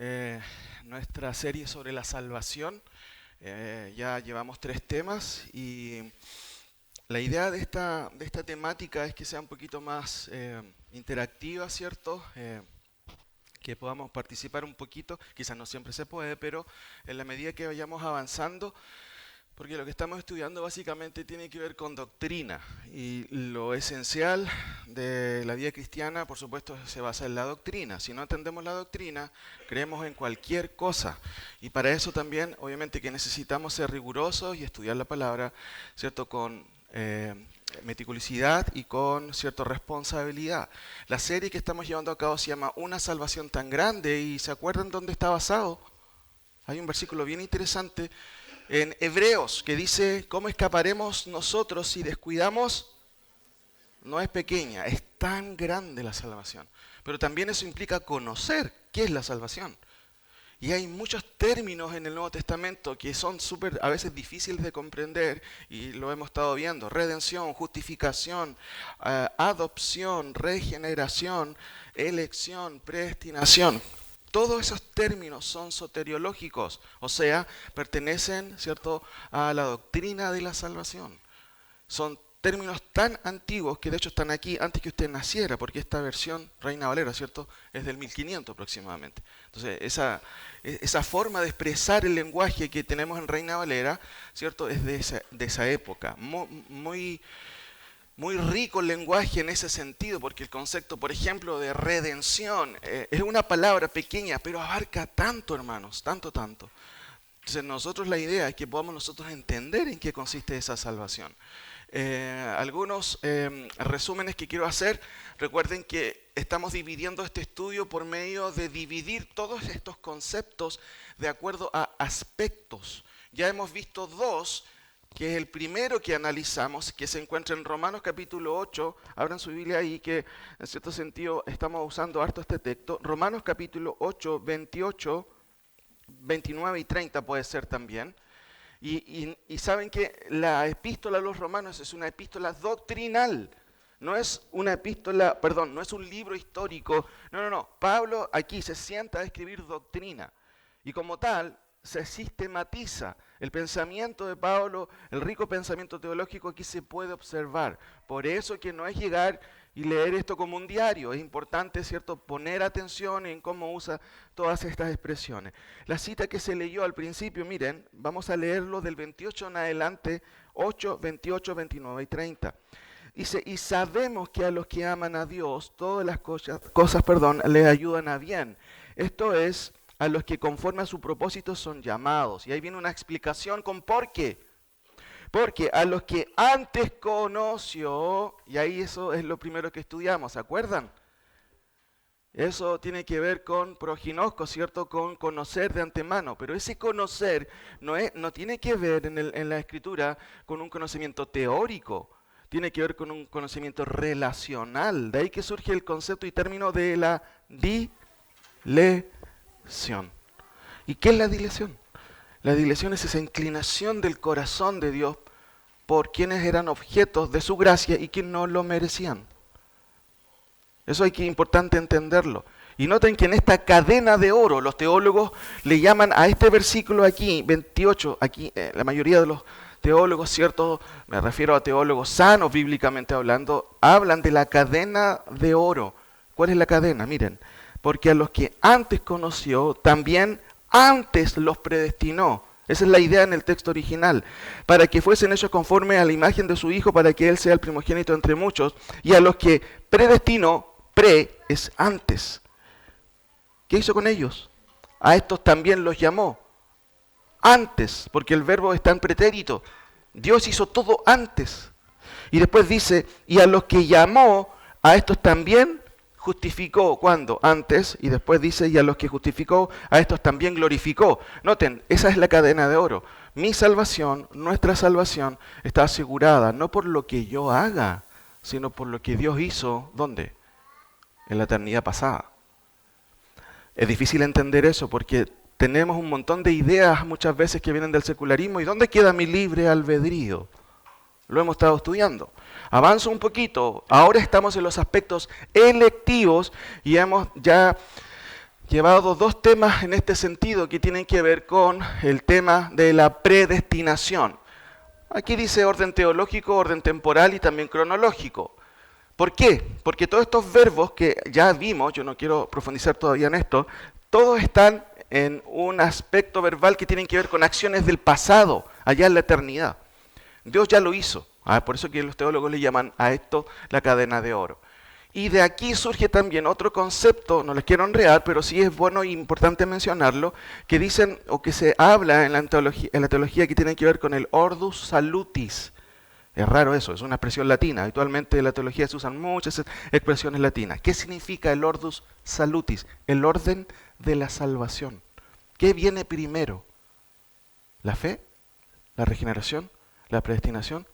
eh, nuestra serie sobre la salvación. Ya llevamos 3 temas y la idea de esta temática es que sea un poquito más interactiva, ¿cierto? Que podamos participar un poquito, quizás no siempre se puede, pero en la medida que vayamos avanzando, porque lo que estamos estudiando básicamente tiene que ver con doctrina y lo esencial de la vida cristiana, por supuesto, se basa en la doctrina. Si no entendemos la doctrina, creemos en cualquier cosa y para eso también, obviamente, que necesitamos ser rigurosos y estudiar la palabra, ¿cierto? Con meticulosidad y con cierta responsabilidad. La serie que estamos llevando a cabo se llama Una salvación tan grande y ¿se acuerdan dónde está basado? Hay un versículo bien interesante en Hebreos que dice, ¿cómo escaparemos nosotros si descuidamos? No es pequeña, es tan grande la salvación. Pero también eso implica conocer qué es la salvación. Y hay muchos términos en el Nuevo Testamento que son súper, a veces difíciles de comprender, y lo hemos estado viendo: redención, justificación, adopción, regeneración, elección, predestinación. Todos esos términos son soteriológicos, o sea, pertenecen, ¿cierto?, a la doctrina de la salvación. Son términos tan antiguos que de hecho están aquí antes que usted naciera, porque esta versión Reina Valera, ¿cierto?, es del 1500 aproximadamente. Entonces, esa forma de expresar el lenguaje que tenemos en Reina Valera, ¿cierto?, es de esa época. Muy rico el lenguaje en ese sentido, porque el concepto, por ejemplo, de redención es una palabra pequeña, pero abarca tanto, hermanos, tanto, tanto. Entonces, la idea es que podamos nosotros entender en qué consiste esa salvación. Algunos resúmenes que quiero hacer. Recuerden que estamos dividiendo este estudio por medio de dividir todos estos conceptos de acuerdo a aspectos. Ya hemos visto dos, que es el primero que analizamos, que se encuentra en Romanos capítulo 8. Abran su Biblia ahí, que en cierto sentido estamos usando harto este texto. Romanos capítulo 8, 28, 29 y 30 puede ser también. Y saben que la epístola a los romanos es una epístola doctrinal. No es una epístola, perdón, no es un libro histórico. No. Pablo aquí se sienta a escribir doctrina. Y como tal, se sistematiza. El pensamiento de Pablo, el rico pensamiento teológico aquí se puede observar. Por eso que no es llegar y leer esto como un diario. Es importante, ¿cierto?, poner atención en cómo usa todas estas expresiones. La cita que se leyó al principio, miren, vamos a leerlo del 28 en adelante, 8, 28, 29 y 30. Dice, y sabemos que a los que aman a Dios, todas las cosas, les ayudan a bien. Esto es, a los que conforme a su propósito son llamados. Y ahí viene una explicación con por qué. Porque a los que antes conoció, y ahí eso es lo primero que estudiamos, ¿se acuerdan? Eso tiene que ver con proginosco, ¿cierto? Con conocer de antemano. Pero ese conocer no tiene que ver en la Escritura con un conocimiento teórico. Tiene que ver con un conocimiento relacional. De ahí que surge el concepto y término de la dilección. ¿Y qué es la dilección? La dilección es esa inclinación del corazón de Dios por quienes eran objetos de su gracia y quienes no lo merecían. Eso hay que importante entenderlo. Y noten que en esta cadena de oro, los teólogos le llaman a este versículo aquí, 28, aquí la mayoría de los teólogos, ¿cierto? Me refiero a teólogos sanos bíblicamente hablando, hablan de la cadena de oro. ¿Cuál es la cadena? Miren, porque a los que antes conoció, también antes los predestinó. Esa es la idea en el texto original. Para que fuesen ellos conforme a la imagen de su Hijo, para que Él sea el primogénito entre muchos. Y a los que predestinó, pre es antes. ¿Qué hizo con ellos? A estos también los llamó. Antes, porque el verbo está en pretérito. Dios hizo todo antes. Y después dice, y a los que llamó, a estos también justificó. ¿Cuándo? Antes. Y después dice, y a los que justificó, a estos también glorificó. Noten, esa es la cadena de oro. Mi salvación, nuestra salvación, está asegurada no por lo que yo haga, sino por lo que Dios hizo, ¿dónde? En la eternidad pasada. Es difícil entender eso porque tenemos un montón de ideas muchas veces que vienen del secularismo. ¿Y dónde queda mi libre albedrío? Lo hemos estado estudiando. Avanzo un poquito. Ahora estamos en los aspectos electivos y hemos ya llevado dos temas en este sentido que tienen que ver con el tema de la predestinación. Aquí dice orden teológico, orden temporal y también cronológico. ¿Por qué? Porque todos estos verbos que ya vimos, yo no quiero profundizar todavía en esto, todos están en un aspecto verbal que tienen que ver con acciones del pasado, allá en la eternidad. Dios ya lo hizo. Por eso que los teólogos le llaman a esto la cadena de oro. Y de aquí surge también otro concepto, no les quiero enredar, pero sí es bueno e importante mencionarlo, que dicen o que se habla en la teología que tiene que ver con el ordus salutis. Es raro eso, es una expresión latina. Habitualmente en la teología se usan muchas expresiones latinas. ¿Qué significa el ordus salutis? El orden de la salvación. ¿Qué viene primero? ¿La fe? ¿La regeneración? ¿La predestinación?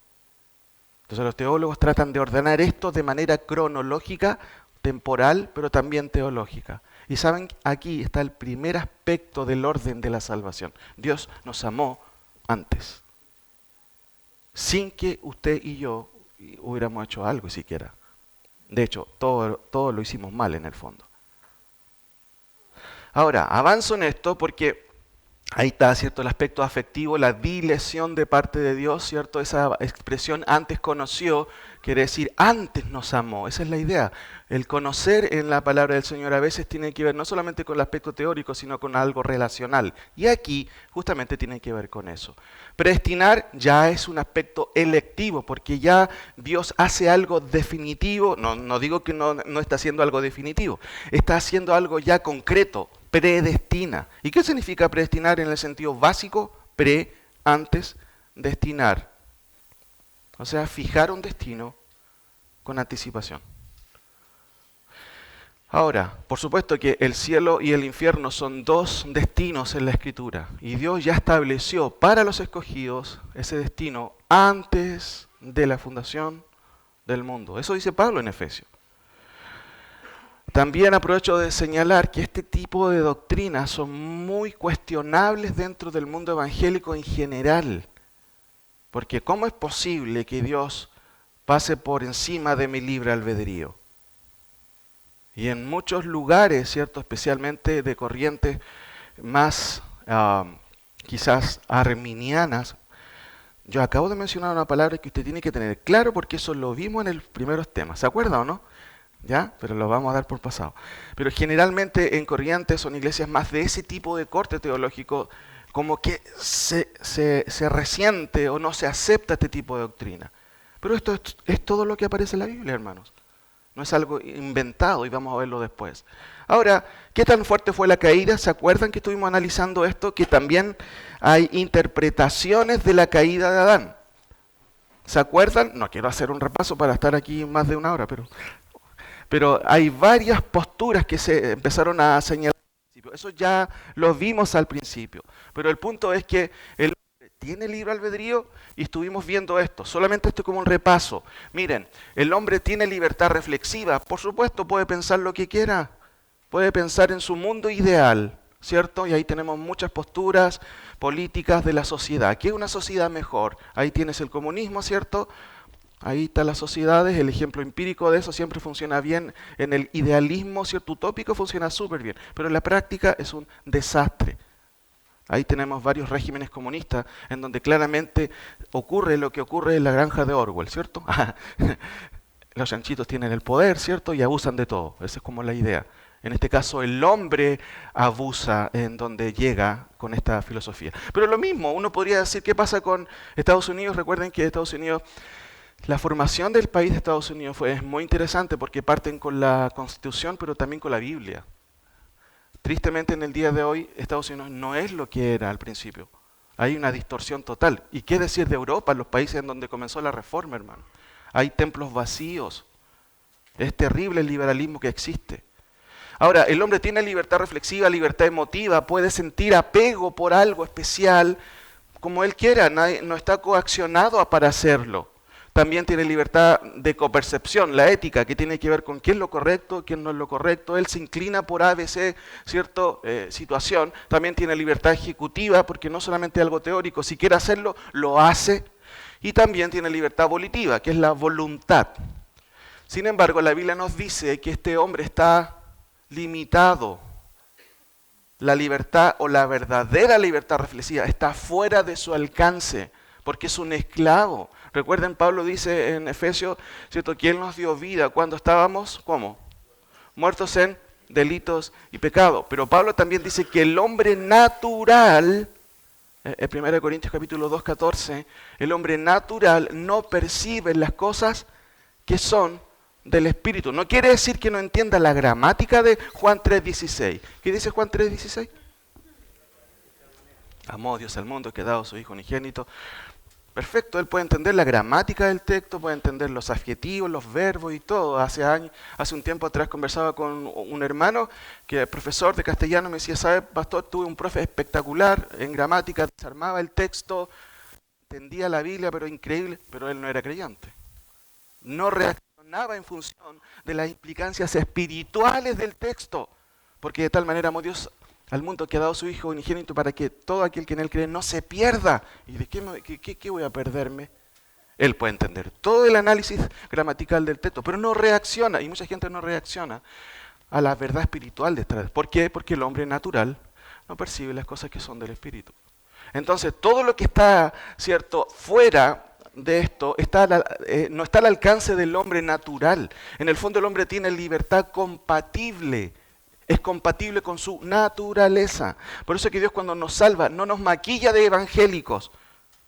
Entonces los teólogos tratan de ordenar esto de manera cronológica, temporal, pero también teológica. Y saben, aquí está el primer aspecto del orden de la salvación. Dios nos amó antes, sin que usted y yo hubiéramos hecho algo siquiera. De hecho, todo lo hicimos mal en el fondo. Ahora, avanzo en esto porque ahí está, ¿cierto? El aspecto afectivo, la dilección de parte de Dios, ¿cierto? Esa expresión antes conoció, quiere decir antes nos amó. Esa es la idea. El conocer en la palabra del Señor a veces tiene que ver no solamente con el aspecto teórico, sino con algo relacional. Y aquí justamente tiene que ver con eso. Predestinar ya es un aspecto electivo, porque ya Dios hace algo definitivo. No digo que no está haciendo algo definitivo, está haciendo algo ya concreto. Predestina. ¿Y qué significa predestinar en el sentido básico? Antes, destinar. O sea, fijar un destino con anticipación. Ahora, por supuesto que el cielo y el infierno son dos destinos en la Escritura. Y Dios ya estableció para los escogidos ese destino antes de la fundación del mundo. Eso dice Pablo en Efesios. También aprovecho de señalar que este tipo de doctrinas son muy cuestionables dentro del mundo evangélico en general. Porque ¿cómo es posible que Dios pase por encima de mi libre albedrío? Y en muchos lugares, ¿cierto? Especialmente de corrientes más quizás arminianas, yo acabo de mencionar una palabra que usted tiene que tener claro porque eso lo vimos en los primeros temas. ¿Se acuerda o no? ¿Ya? Pero lo vamos a dar por pasado. Pero generalmente en corrientes son iglesias más de ese tipo de corte teológico, como que se resiente o no se acepta este tipo de doctrina. Pero esto es todo lo que aparece en la Biblia, hermanos. No es algo inventado y vamos a verlo después. Ahora, ¿qué tan fuerte fue la caída? ¿Se acuerdan que estuvimos analizando esto? Que también hay interpretaciones de la caída de Adán. ¿Se acuerdan? No quiero hacer un repaso para estar aquí más de una hora, pero hay varias posturas que se empezaron a señalar al principio. Eso ya lo vimos al principio. Pero el punto es que el hombre tiene libre albedrío y estuvimos viendo esto. Solamente esto como un repaso. Miren, el hombre tiene libertad reflexiva. Por supuesto, puede pensar lo que quiera. Puede pensar en su mundo ideal, ¿cierto? Y ahí tenemos muchas posturas políticas de la sociedad. ¿Qué es una sociedad mejor? Ahí tienes el comunismo, ¿cierto? Ahí están las sociedades, el ejemplo empírico de eso siempre funciona bien. En el idealismo, cierto, utópico funciona súper bien, pero en la práctica es un desastre. Ahí tenemos varios regímenes comunistas en donde claramente ocurre lo que ocurre en la granja de Orwell, ¿cierto? Los chanchitos tienen el poder, ¿cierto? Y abusan de todo. Esa es como la idea. En este caso, el hombre abusa en donde llega con esta filosofía. Pero lo mismo, uno podría decir, ¿qué pasa con Estados Unidos? Recuerden que Estados Unidos... La formación del país de Estados Unidos es muy interesante porque parten con la Constitución, pero también con la Biblia. Tristemente, en el día de hoy, Estados Unidos no es lo que era al principio. Hay una distorsión total. ¿Y qué decir de Europa, los países en donde comenzó la reforma, hermano? Hay templos vacíos. Es terrible el liberalismo que existe. Ahora, el hombre tiene libertad reflexiva, libertad emotiva, puede sentir apego por algo especial, como él quiera, no está coaccionado para hacerlo. También tiene libertad de copercepción, la ética, que tiene que ver con qué es lo correcto, qué no es lo correcto. Él se inclina por ABC, cierta situación. También tiene libertad ejecutiva, porque no solamente algo teórico, si quiere hacerlo, lo hace. Y también tiene libertad volitiva, que es la voluntad. Sin embargo, la Biblia nos dice que este hombre está limitado la libertad o la verdadera libertad reflexiva está fuera de su alcance, porque es un esclavo. Recuerden, Pablo dice en Efesios, ¿cierto?, que Él nos dio vida cuando estábamos, ¿cómo? Muertos en delitos y pecados. Pero Pablo también dice que el hombre natural, en 1 Corintios capítulo 2, 14, el hombre natural no percibe las cosas que son del Espíritu. No quiere decir que no entienda la gramática de Juan 3:16. ¿Qué dice Juan 3:16? Amó Dios al mundo, que ha dado a su Hijo unigénito. Perfecto, él puede entender la gramática del texto, puede entender los adjetivos, los verbos y todo. Hace un tiempo atrás conversaba con un hermano que es profesor de castellano, me decía, ¿sabe, pastor? Tuve un profe espectacular en gramática, desarmaba el texto, entendía la Biblia, pero increíble, pero él no era creyente. No reaccionaba en función de las implicancias espirituales del texto, porque de tal manera amó Dios al mundo que ha dado su Hijo unigénito para que todo aquel que en Él cree no se pierda. ¿Y de qué voy a perderme? Él puede entender todo el análisis gramatical del texto, pero no reacciona, y mucha gente no reacciona a la verdad espiritual detrás. ¿Por qué? Porque el hombre natural no percibe las cosas que son del Espíritu. Entonces, todo lo que está, ¿cierto?, fuera de esto no está al alcance del hombre natural. En el fondo el hombre tiene libertad compatible, es compatible con su naturaleza. Por eso es que Dios cuando nos salva no nos maquilla de evangélicos,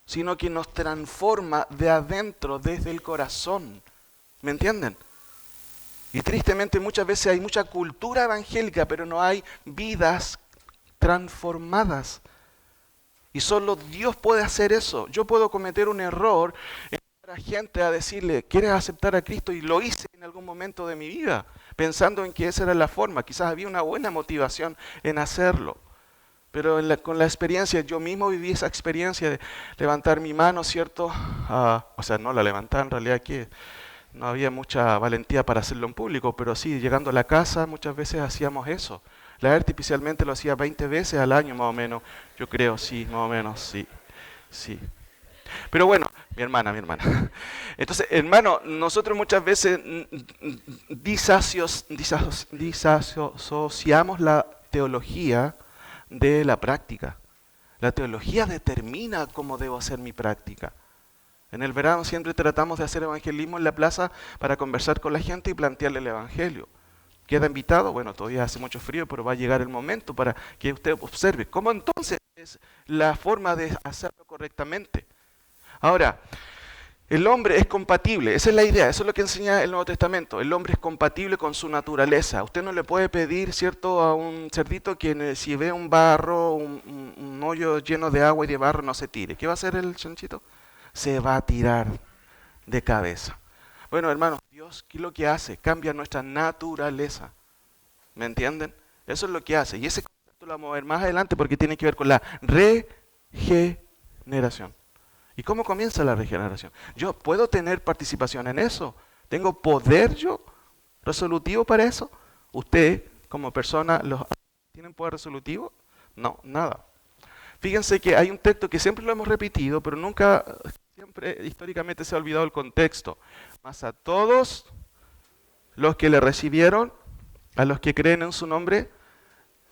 sino que nos transforma de adentro, desde el corazón. ¿Me entienden? Y tristemente muchas veces hay mucha cultura evangélica, pero no hay vidas transformadas. Y solo Dios puede hacer eso. Yo puedo cometer un error en la gente a decirle, ¿quieres aceptar a Cristo? Y lo hice en algún momento de mi vida, pensando en que esa era la forma. Quizás había una buena motivación en hacerlo. Pero con la experiencia, yo mismo viví esa experiencia de levantar mi mano, ¿cierto? O sea, no la levantar, en realidad que no había mucha valentía para hacerlo en público, pero sí, llegando a la casa muchas veces hacíamos eso. La artificialmente lo hacía 20 veces al año más o menos, yo creo, sí, más o menos, sí. Pero bueno, mi hermana. Entonces, hermano, nosotros muchas veces disasociamos la teología de la práctica. La teología determina cómo debo hacer mi práctica. En el verano siempre tratamos de hacer evangelismo en la plaza para conversar con la gente y plantearle el evangelio. ¿Queda invitado? Bueno, todavía hace mucho frío, pero va a llegar el momento para que usted observe cómo entonces es la forma de hacerlo correctamente. Ahora, el hombre es compatible, esa es la idea, eso es lo que enseña el Nuevo Testamento. El hombre es compatible con su naturaleza. Usted no le puede pedir, ¿cierto?, a un cerdito que si ve un barro, un hoyo lleno de agua y de barro, no se tire. ¿Qué va a hacer el chanchito? Se va a tirar de cabeza. Bueno, hermanos, Dios, ¿qué es lo que hace? Cambia nuestra naturaleza. ¿Me entienden? Eso es lo que hace. Y ese concepto lo vamos a ver más adelante porque tiene que ver con la regeneración. ¿Y cómo comienza la regeneración? Yo puedo tener participación en eso. ¿Tengo poder yo resolutivo para eso? ¿Usted, como persona, tienen poder resolutivo? No, nada. Fíjense que hay un texto que siempre lo hemos repetido, pero siempre históricamente se ha olvidado el contexto. Mas a todos los que le recibieron, a los que creen en su nombre,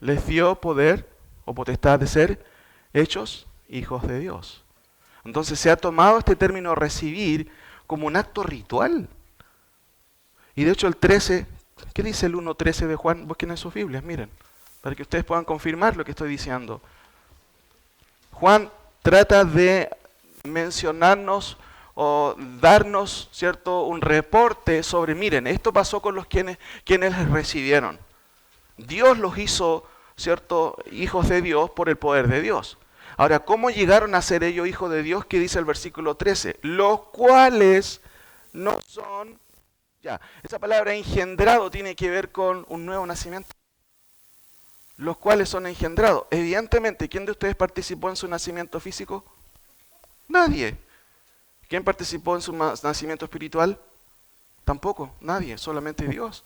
les dio poder o potestad de ser hechos hijos de Dios. Entonces se ha tomado este término recibir como un acto ritual. Y de hecho el 13, ¿qué dice el 1:13 de Juan? Busquen en sus Biblias, miren, para que ustedes puedan confirmar lo que estoy diciendo. Juan trata de mencionarnos o darnos, ¿cierto?, un reporte sobre, miren, esto pasó con los quienes les recibieron. Dios los hizo, ¿cierto?, hijos de Dios por el poder de Dios. Ahora, ¿cómo llegaron a ser ellos hijos de Dios? ¿Qué dice el versículo 13? Los cuales no son, esa palabra engendrado tiene que ver con un nuevo nacimiento. Los cuales son engendrados. Evidentemente, ¿quién de ustedes participó en su nacimiento físico? Nadie. ¿Quién participó en su nacimiento espiritual? Tampoco, nadie, solamente Dios.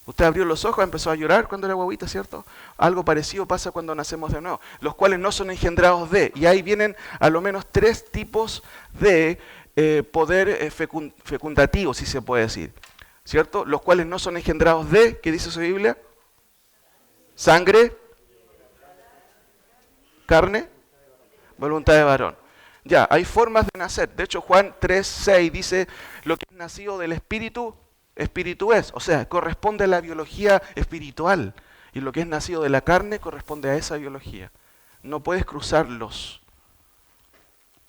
Usted abrió los ojos, empezó a llorar cuando era guaguita, ¿cierto? Algo parecido pasa cuando nacemos de nuevo. Los cuales no son engendrados de. Y ahí vienen a lo menos 3 tipos de poder fecundativo, si se puede decir. ¿Cierto? Los cuales no son engendrados de, ¿qué dice su Biblia? Sangre, Carne, voluntad de varón. Ya, hay formas de nacer. De hecho, Juan 3:6 dice, lo que es nacido del espíritu, espíritu es. O sea, corresponde a la biología espiritual. Y lo que es nacido de la carne corresponde a esa biología. No puedes cruzarlos.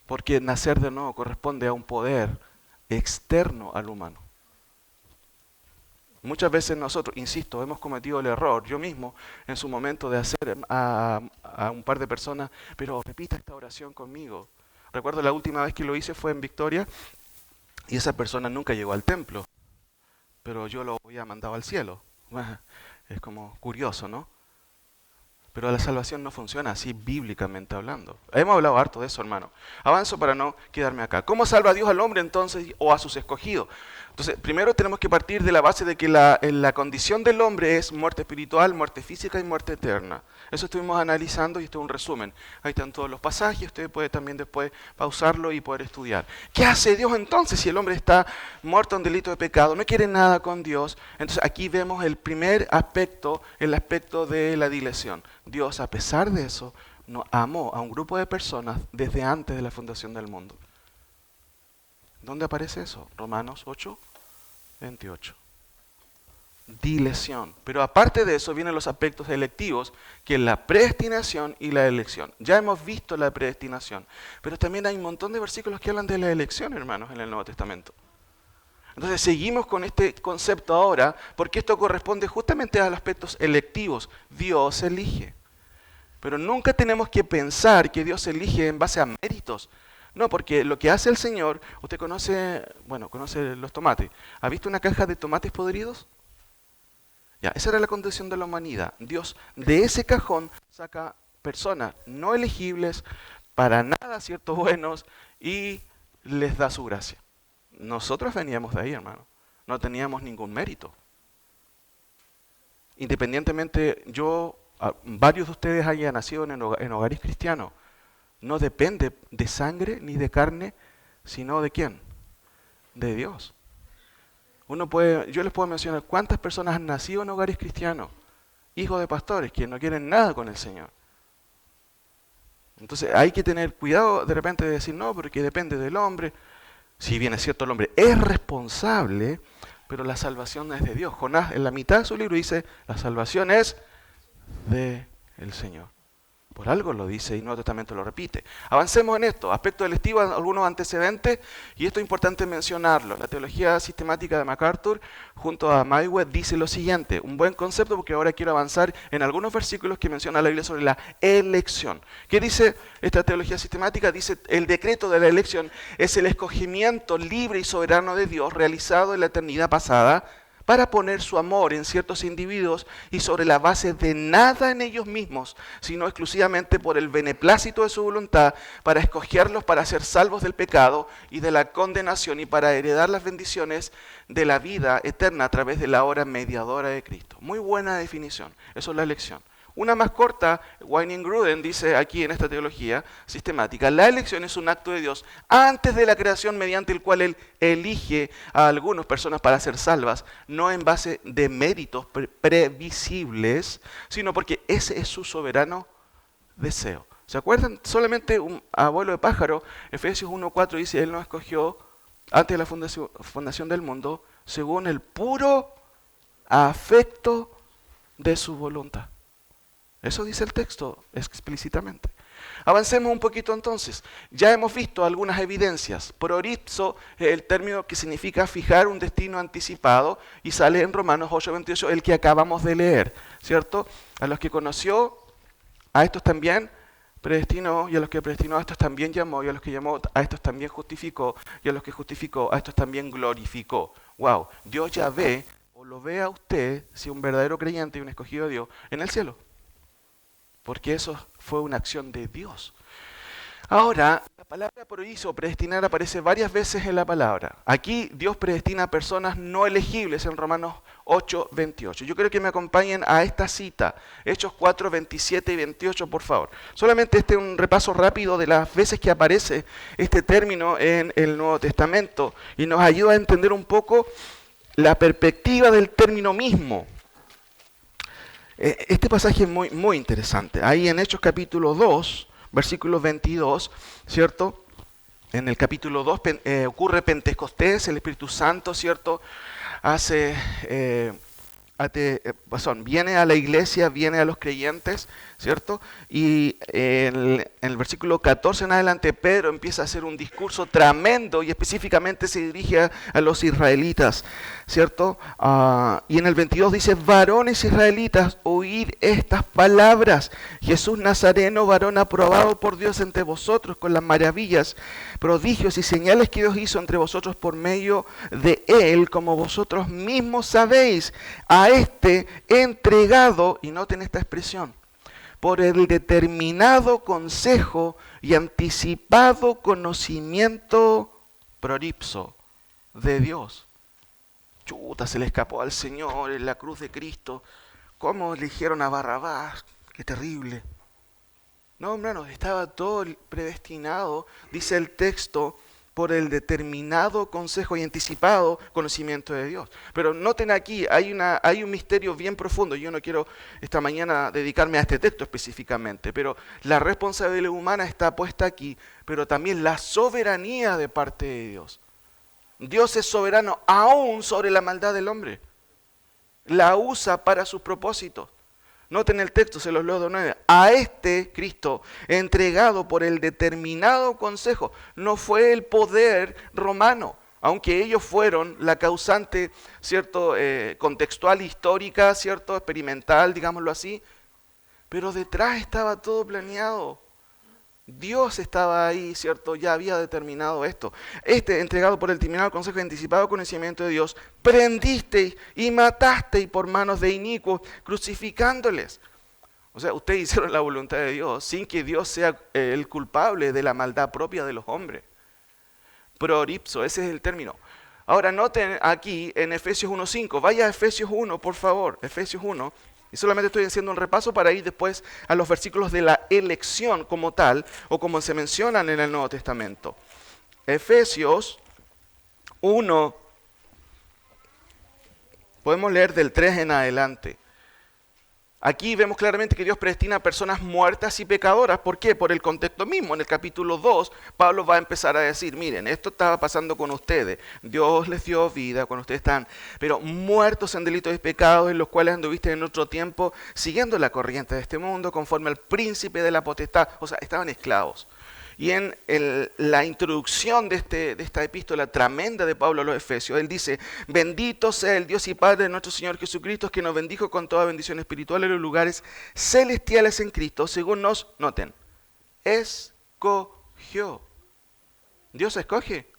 Porque nacer de nuevo corresponde a un poder externo al humano. Muchas veces nosotros, insisto, hemos cometido el error, yo mismo, en su momento de hacer a un par de personas, pero repita esta oración conmigo. Recuerdo la última vez que lo hice fue en Victoria y esa persona nunca llegó al templo, pero yo lo había mandado al cielo. Es como curioso, ¿no? Pero la salvación no funciona así bíblicamente hablando. Hemos hablado harto de eso, hermano. Avanzo para no quedarme acá. ¿Cómo salva Dios al hombre entonces o a sus escogidos? Entonces, primero tenemos que partir de la base de que la condición del hombre es muerte espiritual, muerte física y muerte eterna. Eso estuvimos analizando y esto es un resumen. Ahí están todos los pasajes, usted puede también después pausarlo y poder estudiar. ¿Qué hace Dios entonces si el hombre está muerto en delito de pecado, no quiere nada con Dios? Entonces aquí vemos el primer aspecto, el aspecto de la dilación. Dios, a pesar de eso, nos amó a un grupo de personas desde antes de la fundación del mundo. ¿Dónde aparece eso? Romanos 8:28. Dilación. Pero aparte de eso vienen los aspectos electivos, que es la predestinación y la elección. Ya hemos visto la predestinación, pero también hay un montón de versículos que hablan de la elección, hermanos, en el Nuevo Testamento. Entonces seguimos con este concepto ahora, porque esto corresponde justamente a los aspectos electivos. Dios elige. Pero nunca tenemos que pensar que Dios elige en base a méritos. No, porque lo que hace el Señor, usted conoce los tomates. ¿Ha visto una caja de tomates podridos? Ya, esa era la condición de la humanidad. Dios de ese cajón saca personas no elegibles, para nada ciertos buenos, y les da su gracia. Nosotros veníamos de ahí, hermano. No teníamos ningún mérito. Independientemente, varios de ustedes hayan nacido en hogares cristianos. No depende de sangre ni de carne, sino de ¿quién? De Dios. Yo les puedo mencionar cuántas personas han nacido en hogares cristianos, hijos de pastores, que no quieren nada con el Señor. Entonces hay que tener cuidado de repente de decir, no, porque depende del hombre. Si bien es cierto, el hombre es responsable, pero la salvación es de Dios. Jonás en la mitad de su libro dice, la salvación es del Señor. Por algo lo dice y el Nuevo Testamento lo repite. Avancemos en esto. Aspecto electivo, algunos antecedentes, y esto es importante mencionarlo. La teología sistemática de MacArthur, junto a Mayweather, dice lo siguiente. Un buen concepto, porque ahora quiero avanzar en algunos versículos que menciona la Biblia sobre la elección. ¿Qué dice esta teología sistemática? Dice, el decreto de la elección es el escogimiento libre y soberano de Dios realizado en la eternidad pasada, para poner su amor en ciertos individuos y sobre la base de nada en ellos mismos, sino exclusivamente por el beneplácito de su voluntad, para escogerlos para ser salvos del pecado y de la condenación y para heredar las bendiciones de la vida eterna a través de la obra mediadora de Cristo. Muy buena definición, eso es la elección. Una más corta, William dice aquí en esta teología sistemática, la elección es un acto de Dios antes de la creación mediante el cual Él elige a algunas personas para ser salvas, no en base de méritos previsibles, sino porque ese es su soberano deseo. ¿Se acuerdan? Solamente un abuelo de pájaro, Efesios 1:4 dice, Él nos escogió antes de la fundación del mundo según el puro afecto de su voluntad. Eso dice el texto explícitamente. Avancemos un poquito entonces. Ya hemos visto algunas evidencias. Proorizo es el término que significa fijar un destino anticipado y sale en Romanos 8:28, el que acabamos de leer, ¿cierto? A los que conoció, a estos también predestinó, y a los que predestinó a estos también llamó, y a los que llamó a estos también justificó, y a los que justificó a estos también glorificó. Wow, Dios ya ve, o lo ve a usted, si un verdadero creyente y un escogido de Dios, en el cielo. Porque eso fue una acción de Dios. Ahora, la palabra prohizo, predestinar, aparece varias veces en la palabra. Aquí Dios predestina a personas no elegibles en Romanos 8:28. Yo quiero que me acompañen a esta cita, Hechos 4:27 y 28, por favor. Solamente un repaso rápido de las veces que aparece este término en el Nuevo Testamento y nos ayuda a entender un poco la perspectiva del término mismo. Este pasaje es muy, muy interesante. Ahí en Hechos capítulo 2, versículo 22, ¿cierto? En el capítulo 2 ocurre Pentecostés, el Espíritu Santo, ¿cierto? Viene a la iglesia, viene a los creyentes, ¿cierto? Y en el versículo 14 en adelante, Pedro empieza a hacer un discurso tremendo y específicamente se dirige a los israelitas, ¿cierto? Y en el 22 dice, varones israelitas, oíd estas palabras. Jesús Nazareno, varón aprobado por Dios entre vosotros con las maravillas, prodigios y señales que Dios hizo entre vosotros por medio de él, como vosotros mismos sabéis, a este entregado, y noten esta expresión, por el determinado consejo y anticipado conocimiento proripso de Dios. Chuta, se le escapó al Señor en la cruz de Cristo. ¿Cómo eligieron a Barrabás? Qué terrible. No, hermanos, estaba todo predestinado, dice el texto, por el determinado consejo y anticipado conocimiento de Dios. Pero noten aquí, hay un misterio bien profundo. Yo no quiero esta mañana dedicarme a este texto específicamente, pero la responsabilidad humana está puesta aquí, pero también la soberanía de parte de Dios. Dios es soberano aún sobre la maldad del hombre. La usa para sus propósitos. Noten el texto, se los leo de nuevo. A este Cristo, entregado por el determinado consejo, no fue el poder romano, aunque ellos fueron la causante, ¿cierto? Contextual, histórica, ¿cierto? Experimental, digámoslo así. Pero detrás estaba todo planeado. Dios estaba ahí, ¿cierto? Ya había determinado esto. Entregado por el determinado consejo y anticipado conocimiento de Dios, prendisteis y matasteis por manos de inicuos, crucificándoles. O sea, ustedes hicieron la voluntad de Dios sin que Dios sea el culpable de la maldad propia de los hombres. Proripso, ese es el término. Ahora noten aquí en Efesios 1:5. Vaya a Efesios 1, por favor. Efesios 1. Y solamente estoy haciendo un repaso para ir después a los versículos de la elección como tal, o como se mencionan en el Nuevo Testamento. Efesios 1, podemos leer del 3 en adelante. Aquí vemos claramente que Dios predestina a personas muertas y pecadoras. ¿Por qué? Por el contexto mismo. En el capítulo 2, Pablo va a empezar a decir, miren, esto estaba pasando con ustedes. Dios les dio vida cuando ustedes están, pero muertos en delitos y pecados, en los cuales anduviste en otro tiempo, siguiendo la corriente de este mundo, conforme al príncipe de la potestad. O sea, estaban esclavos. Y en la introducción de esta epístola tremenda de Pablo a los Efesios, él dice, bendito sea el Dios y Padre de nuestro Señor Jesucristo, que nos bendijo con toda bendición espiritual en los lugares celestiales en Cristo, según nos, noten, escogió. Dios escoge.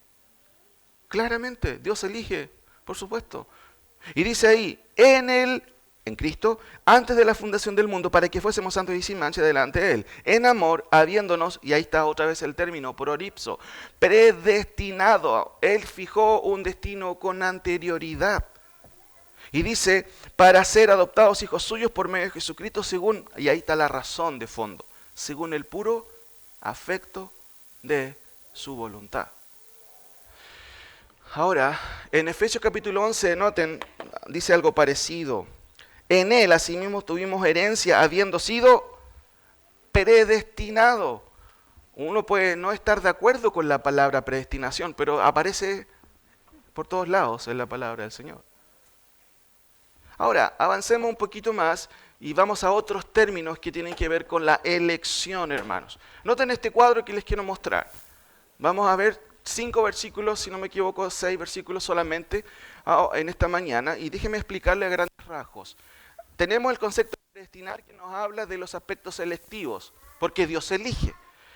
Claramente, Dios elige, por supuesto. Y dice ahí, en Cristo, antes de la fundación del mundo, para que fuésemos santos y sin mancha delante de Él, en amor, habiéndonos, y ahí está otra vez el término, proripso, predestinado. Él fijó un destino con anterioridad. Y dice, para ser adoptados hijos suyos por medio de Jesucristo, según, y ahí está la razón de fondo, según el puro afecto de su voluntad. Ahora, en Efesios capítulo 11, noten, dice algo parecido. En él, asimismo, tuvimos herencia, habiendo sido predestinado. Uno puede no estar de acuerdo con la palabra predestinación, pero aparece por todos lados en la palabra del Señor. Ahora, avancemos un poquito más y vamos a otros términos que tienen que ver con la elección, hermanos. Noten este cuadro que les quiero mostrar. Vamos a ver 5 versículos, si no me equivoco, 6 versículos solamente en esta mañana. Y déjenme explicarle a grandes rasgos. Tenemos el concepto de predestinar que nos habla de los aspectos selectivos, porque Dios elige.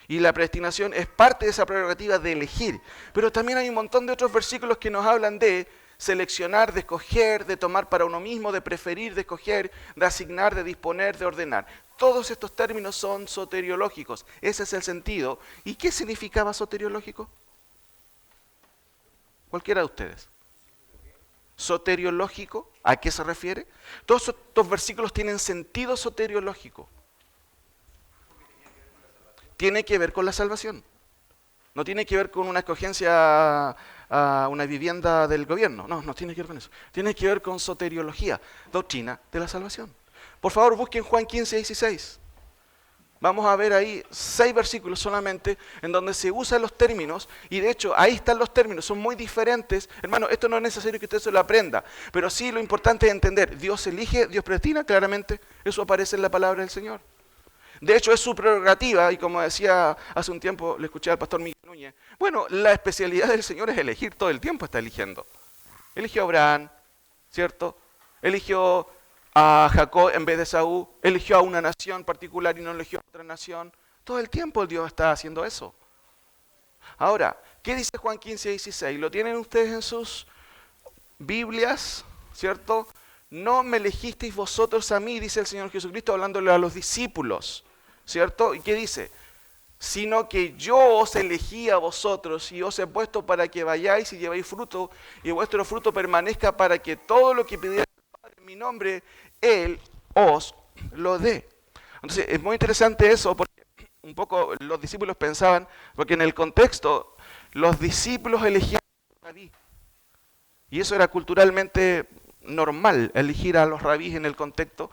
Y la predestinación es parte de esa prerrogativa de elegir. Pero también hay un montón de otros versículos que nos hablan de seleccionar, de escoger, de tomar para uno mismo, de preferir, de escoger, de asignar, de disponer, de ordenar. Todos estos términos son soteriológicos. Ese es el sentido. ¿Y qué significaba soteriológico? Cualquiera de ustedes. Soteriológico, ¿a qué se refiere? Todos estos versículos tienen sentido soteriológico. Tiene que ver con la salvación. No tiene que ver con una escogencia a una vivienda del gobierno. No tiene que ver con eso. Tiene que ver con soteriología, doctrina de la salvación. Por favor, busquen Juan 15:16. Vamos a ver ahí 6 versículos solamente en donde se usan los términos, y de hecho ahí están los términos, son muy diferentes. Hermano, esto no es necesario que usted se lo aprenda, pero sí lo importante es entender, Dios elige, Dios predestina, claramente, eso aparece en la palabra del Señor. De hecho es su prerrogativa, y como decía hace un tiempo, le escuché al pastor Miguel Núñez, bueno, la especialidad del Señor es elegir, todo el tiempo está eligiendo. Eligió a Abraham, ¿cierto? Eligió a Jacob en vez de Saúl, eligió a una nación particular y no eligió a otra nación. Todo el tiempo Dios está haciendo eso. Ahora, ¿qué dice Juan 15:16? ¿Lo tienen ustedes en sus Biblias? ¿Cierto? No me elegisteis vosotros a mí, dice el Señor Jesucristo, hablándole a los discípulos. ¿Cierto? ¿Y qué dice? Sino que yo os elegí a vosotros y os he puesto para que vayáis y llevéis fruto, y vuestro fruto permanezca, para que todo lo que pidierais al Padre en mi nombre, Él os lo dé. Entonces es muy interesante eso, porque un poco los discípulos pensaban, porque en el contexto los discípulos elegían a rabí, y eso era culturalmente normal, elegir a los rabís en el contexto.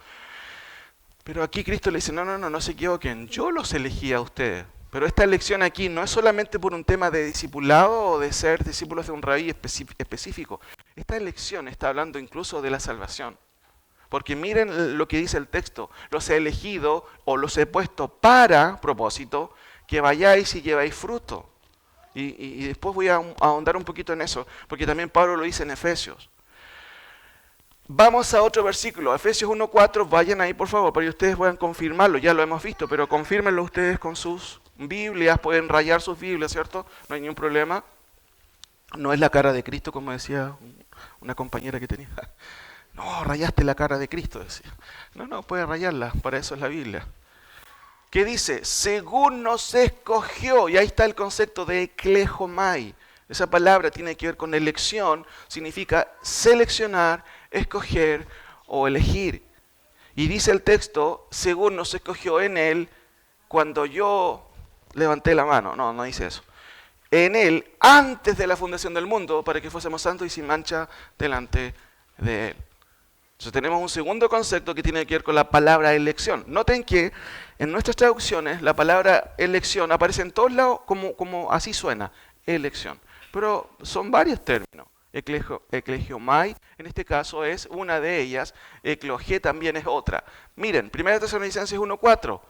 Pero aquí Cristo le dice, no se equivoquen, yo los elegí a ustedes. Pero esta elección aquí no es solamente por un tema de discipulado o de ser discípulos de un rabí específico. Esta elección está hablando incluso de la salvación. Porque miren lo que dice el texto, los he elegido o los he puesto para propósito, que vayáis y lleváis fruto. Y después voy a ahondar un poquito en eso, porque también Pablo lo dice en Efesios. Vamos a otro versículo, Efesios 1:4, vayan ahí por favor, para que ustedes puedan confirmarlo, ya lo hemos visto, pero confírmenlo ustedes con sus Biblias, pueden rayar sus Biblias, ¿cierto? No hay ningún problema. No es la cara de Cristo, como decía una compañera que tenía. No, rayaste la cara de Cristo, decía. No, puede rayarla, para eso es la Biblia. ¿Qué dice? Según nos escogió, y ahí está el concepto de eklejomai. Esa palabra tiene que ver con elección, significa seleccionar, escoger o elegir. Y dice el texto, según nos escogió en Él, cuando yo levanté la mano. No dice eso. En Él, antes de la fundación del mundo, para que fuésemos santos y sin mancha delante de Él. Entonces tenemos un segundo concepto que tiene que ver con la palabra elección. Noten que en nuestras traducciones la palabra elección aparece en todos lados como así suena, elección. Pero son varios términos. Eklegiomai, en este caso es una de ellas, eklogé también es otra. Miren, 1 Tesalonicenses 1:4.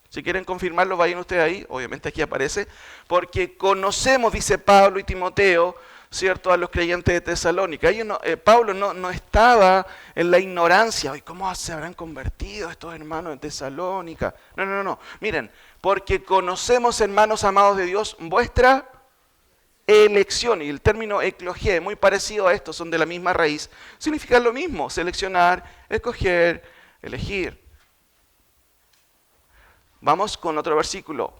Si quieren confirmarlo, vayan ustedes ahí, obviamente aquí aparece, porque conocemos, dice Pablo y Timoteo, ¿cierto?, a los creyentes de Tesalónica. Pablo no estaba en la ignorancia, ¿y cómo se habrán convertido estos hermanos de Tesalónica? No. Miren, porque conocemos, hermanos amados de Dios, vuestra elección, y el término eklogé, muy parecido a esto, son de la misma raíz, significa lo mismo, seleccionar, escoger, elegir. Vamos con otro versículo.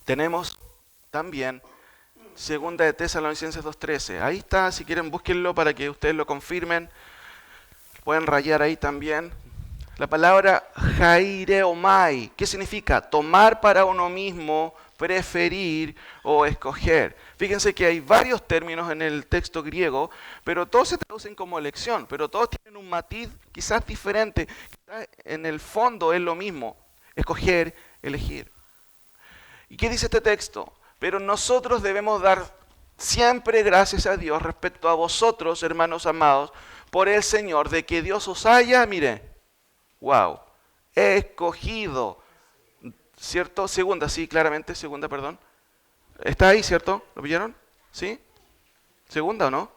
Tenemos también 2 de Tesalonicenses 2:13. Ahí está, si quieren búsquenlo para que ustedes lo confirmen. Pueden rayar ahí también. La palabra jaireomai, ¿qué significa? Tomar para uno mismo, preferir o escoger. Fíjense que hay varios términos en el texto griego, pero todos se traducen como elección, pero todos tienen un matiz quizás diferente. Quizás en el fondo es lo mismo, escoger, elegir. ¿Y qué dice este texto? Pero nosotros debemos dar siempre gracias a Dios respecto a vosotros, hermanos amados, por el Señor, de que Dios os haya, mire, escogido, ¿cierto? Segunda, sí, claramente, segunda, perdón. ¿Está ahí, cierto? ¿Lo vieron? ¿Sí? ¿Segunda o no?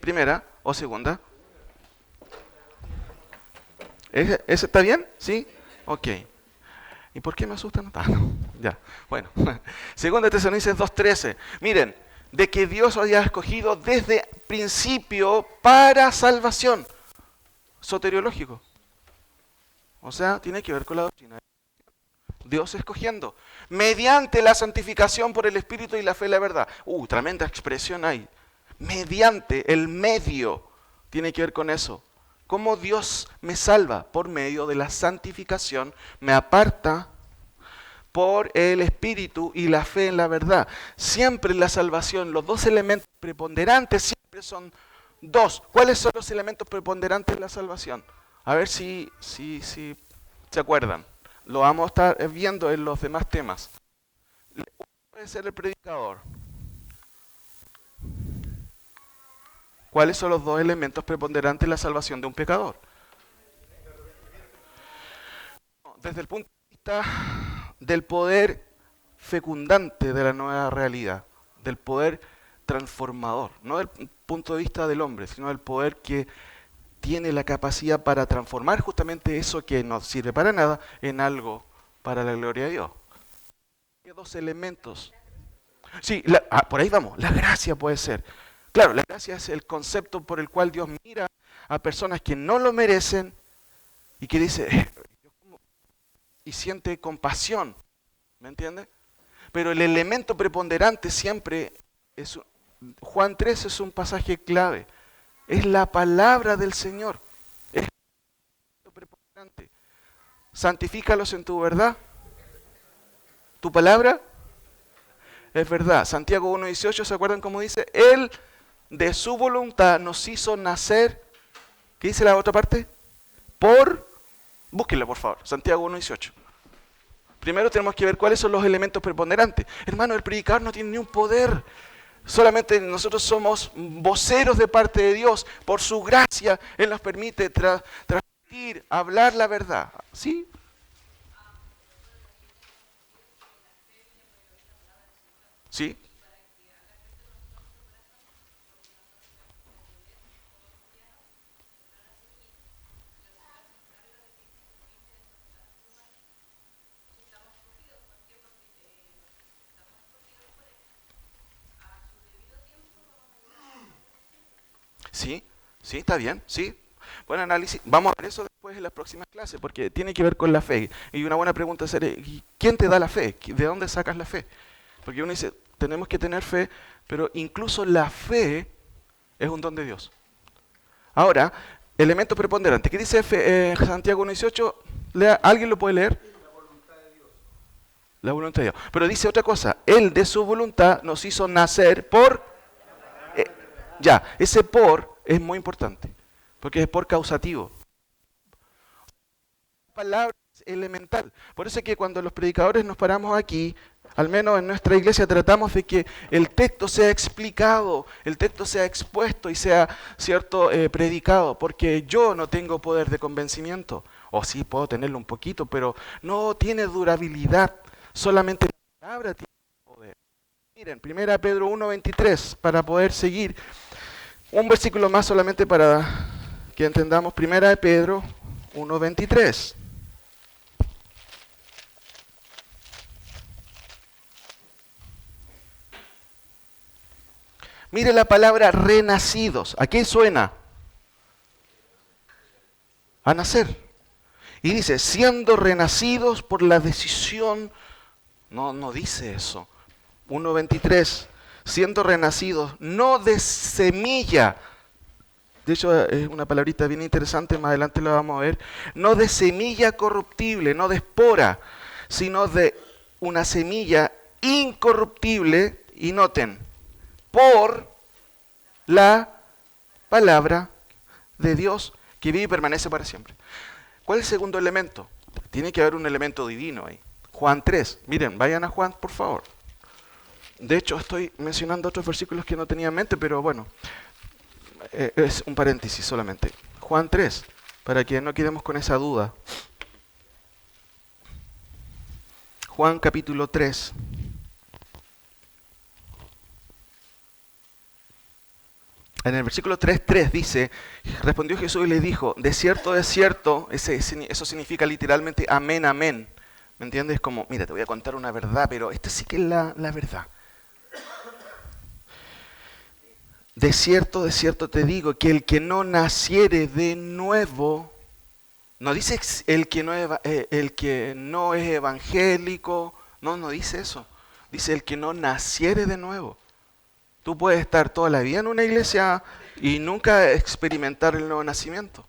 ¿Primera o segunda? ¿Ese está bien? ¿Sí? Ok. ¿Y por qué me asustan? Ya, bueno. Segunda de Tesalonicenses 2:13. Miren, de que Dios os haya escogido desde principio para salvación. Soteriológico. O sea, tiene que ver con la doctrina. Dios escogiendo. Mediante la santificación por el Espíritu y la fe y la verdad. Tremenda expresión hay. Mediante, el medio, tiene que ver con eso. ¿Cómo Dios me salva? Por medio de la santificación, me aparta por el Espíritu y la fe en la verdad. Siempre en la salvación, los dos elementos preponderantes siempre son dos. ¿Cuáles son los elementos preponderantes de la salvación? A ver si ¿Se acuerdan? Lo vamos a estar viendo en los demás temas. Uno puede ser el predicador. ¿Cuáles son los dos elementos preponderantes en la salvación de un pecador? Desde el punto de vista del poder fecundante de la nueva realidad, del poder transformador, no del punto de vista del hombre, sino del poder que tiene la capacidad para transformar justamente eso que no sirve para nada en algo para la gloria de Dios. Hay dos elementos. Sí, por ahí vamos, la gracia puede ser. Claro, la gracia es el concepto por el cual Dios mira a personas que no lo merecen y que dice, y siente compasión, ¿me entiende? Pero el elemento preponderante siempre es, Juan 3 es un pasaje clave, es la palabra del Señor, es el elemento preponderante. Santifícalos en tu verdad. ¿Tu palabra? Es verdad. Santiago 1:18, ¿se acuerdan cómo dice? Él de su voluntad nos hizo nacer, ¿qué dice la otra parte? Búsquenlo por favor, Santiago 1:18. Primero tenemos que ver cuáles son los elementos preponderantes. Hermano, el predicador no tiene ni un poder. Solamente nosotros somos voceros de parte de Dios. Por su gracia, Él nos permite transmitir, hablar la verdad. ¿Sí? ¿Sí? Sí, sí, está bien, sí. Buen análisis. Vamos a ver eso después en las próximas clases, porque tiene que ver con la fe. Y una buena pregunta sería, ¿quién te da la fe? ¿De dónde sacas la fe? Porque uno dice, tenemos que tener fe, pero incluso la fe es un don de Dios. Ahora, elemento preponderante. ¿Qué dice Santiago 1:18? ¿Alguien lo puede leer? La voluntad de Dios. Pero dice otra cosa. Él de su voluntad nos hizo nacer por... ya, ese por es muy importante. Porque es por causativo. La palabra es elemental. Por eso es que cuando los predicadores nos paramos aquí, al menos en nuestra iglesia tratamos de que el texto sea explicado, el texto sea expuesto y sea, cierto, predicado. Porque yo no tengo poder de convencimiento. O sí puedo tenerlo un poquito, pero no tiene durabilidad. Solamente la palabra tiene poder. Miren, 1 Pedro 1:23, para poder seguir. Un versículo más solamente para que entendamos. 1 Pedro 1:23. Mire la palabra renacidos. ¿A qué suena? A nacer. Y dice, siendo renacidos por la decisión. No dice eso. 1:23. Siendo renacidos, no de semilla. De hecho, es una palabrita bien interesante, más adelante lo vamos a ver. No de semilla corruptible, no de espora, sino de una semilla incorruptible, y noten, por la palabra de Dios que vive y permanece para siempre. ¿Cuál es el segundo elemento? Tiene que haber un elemento divino ahí. Juan 3. Miren, vayan a Juan, por favor. De hecho, estoy mencionando otros versículos que no tenía en mente, pero bueno, es un paréntesis solamente. Juan 3, para que no quedemos con esa duda. Juan capítulo 3. En el versículo 3:3 dice, respondió Jesús y le dijo, de cierto, eso significa literalmente amén, amén. ¿Me entiendes? Como, mira, te voy a contar una verdad, pero esta sí que es la verdad. De cierto te digo que el que no naciere de nuevo, no dice el que no es evangélico, no dice eso. Dice el que no naciere de nuevo. Tú puedes estar toda la vida en una iglesia y nunca experimentar el nuevo nacimiento.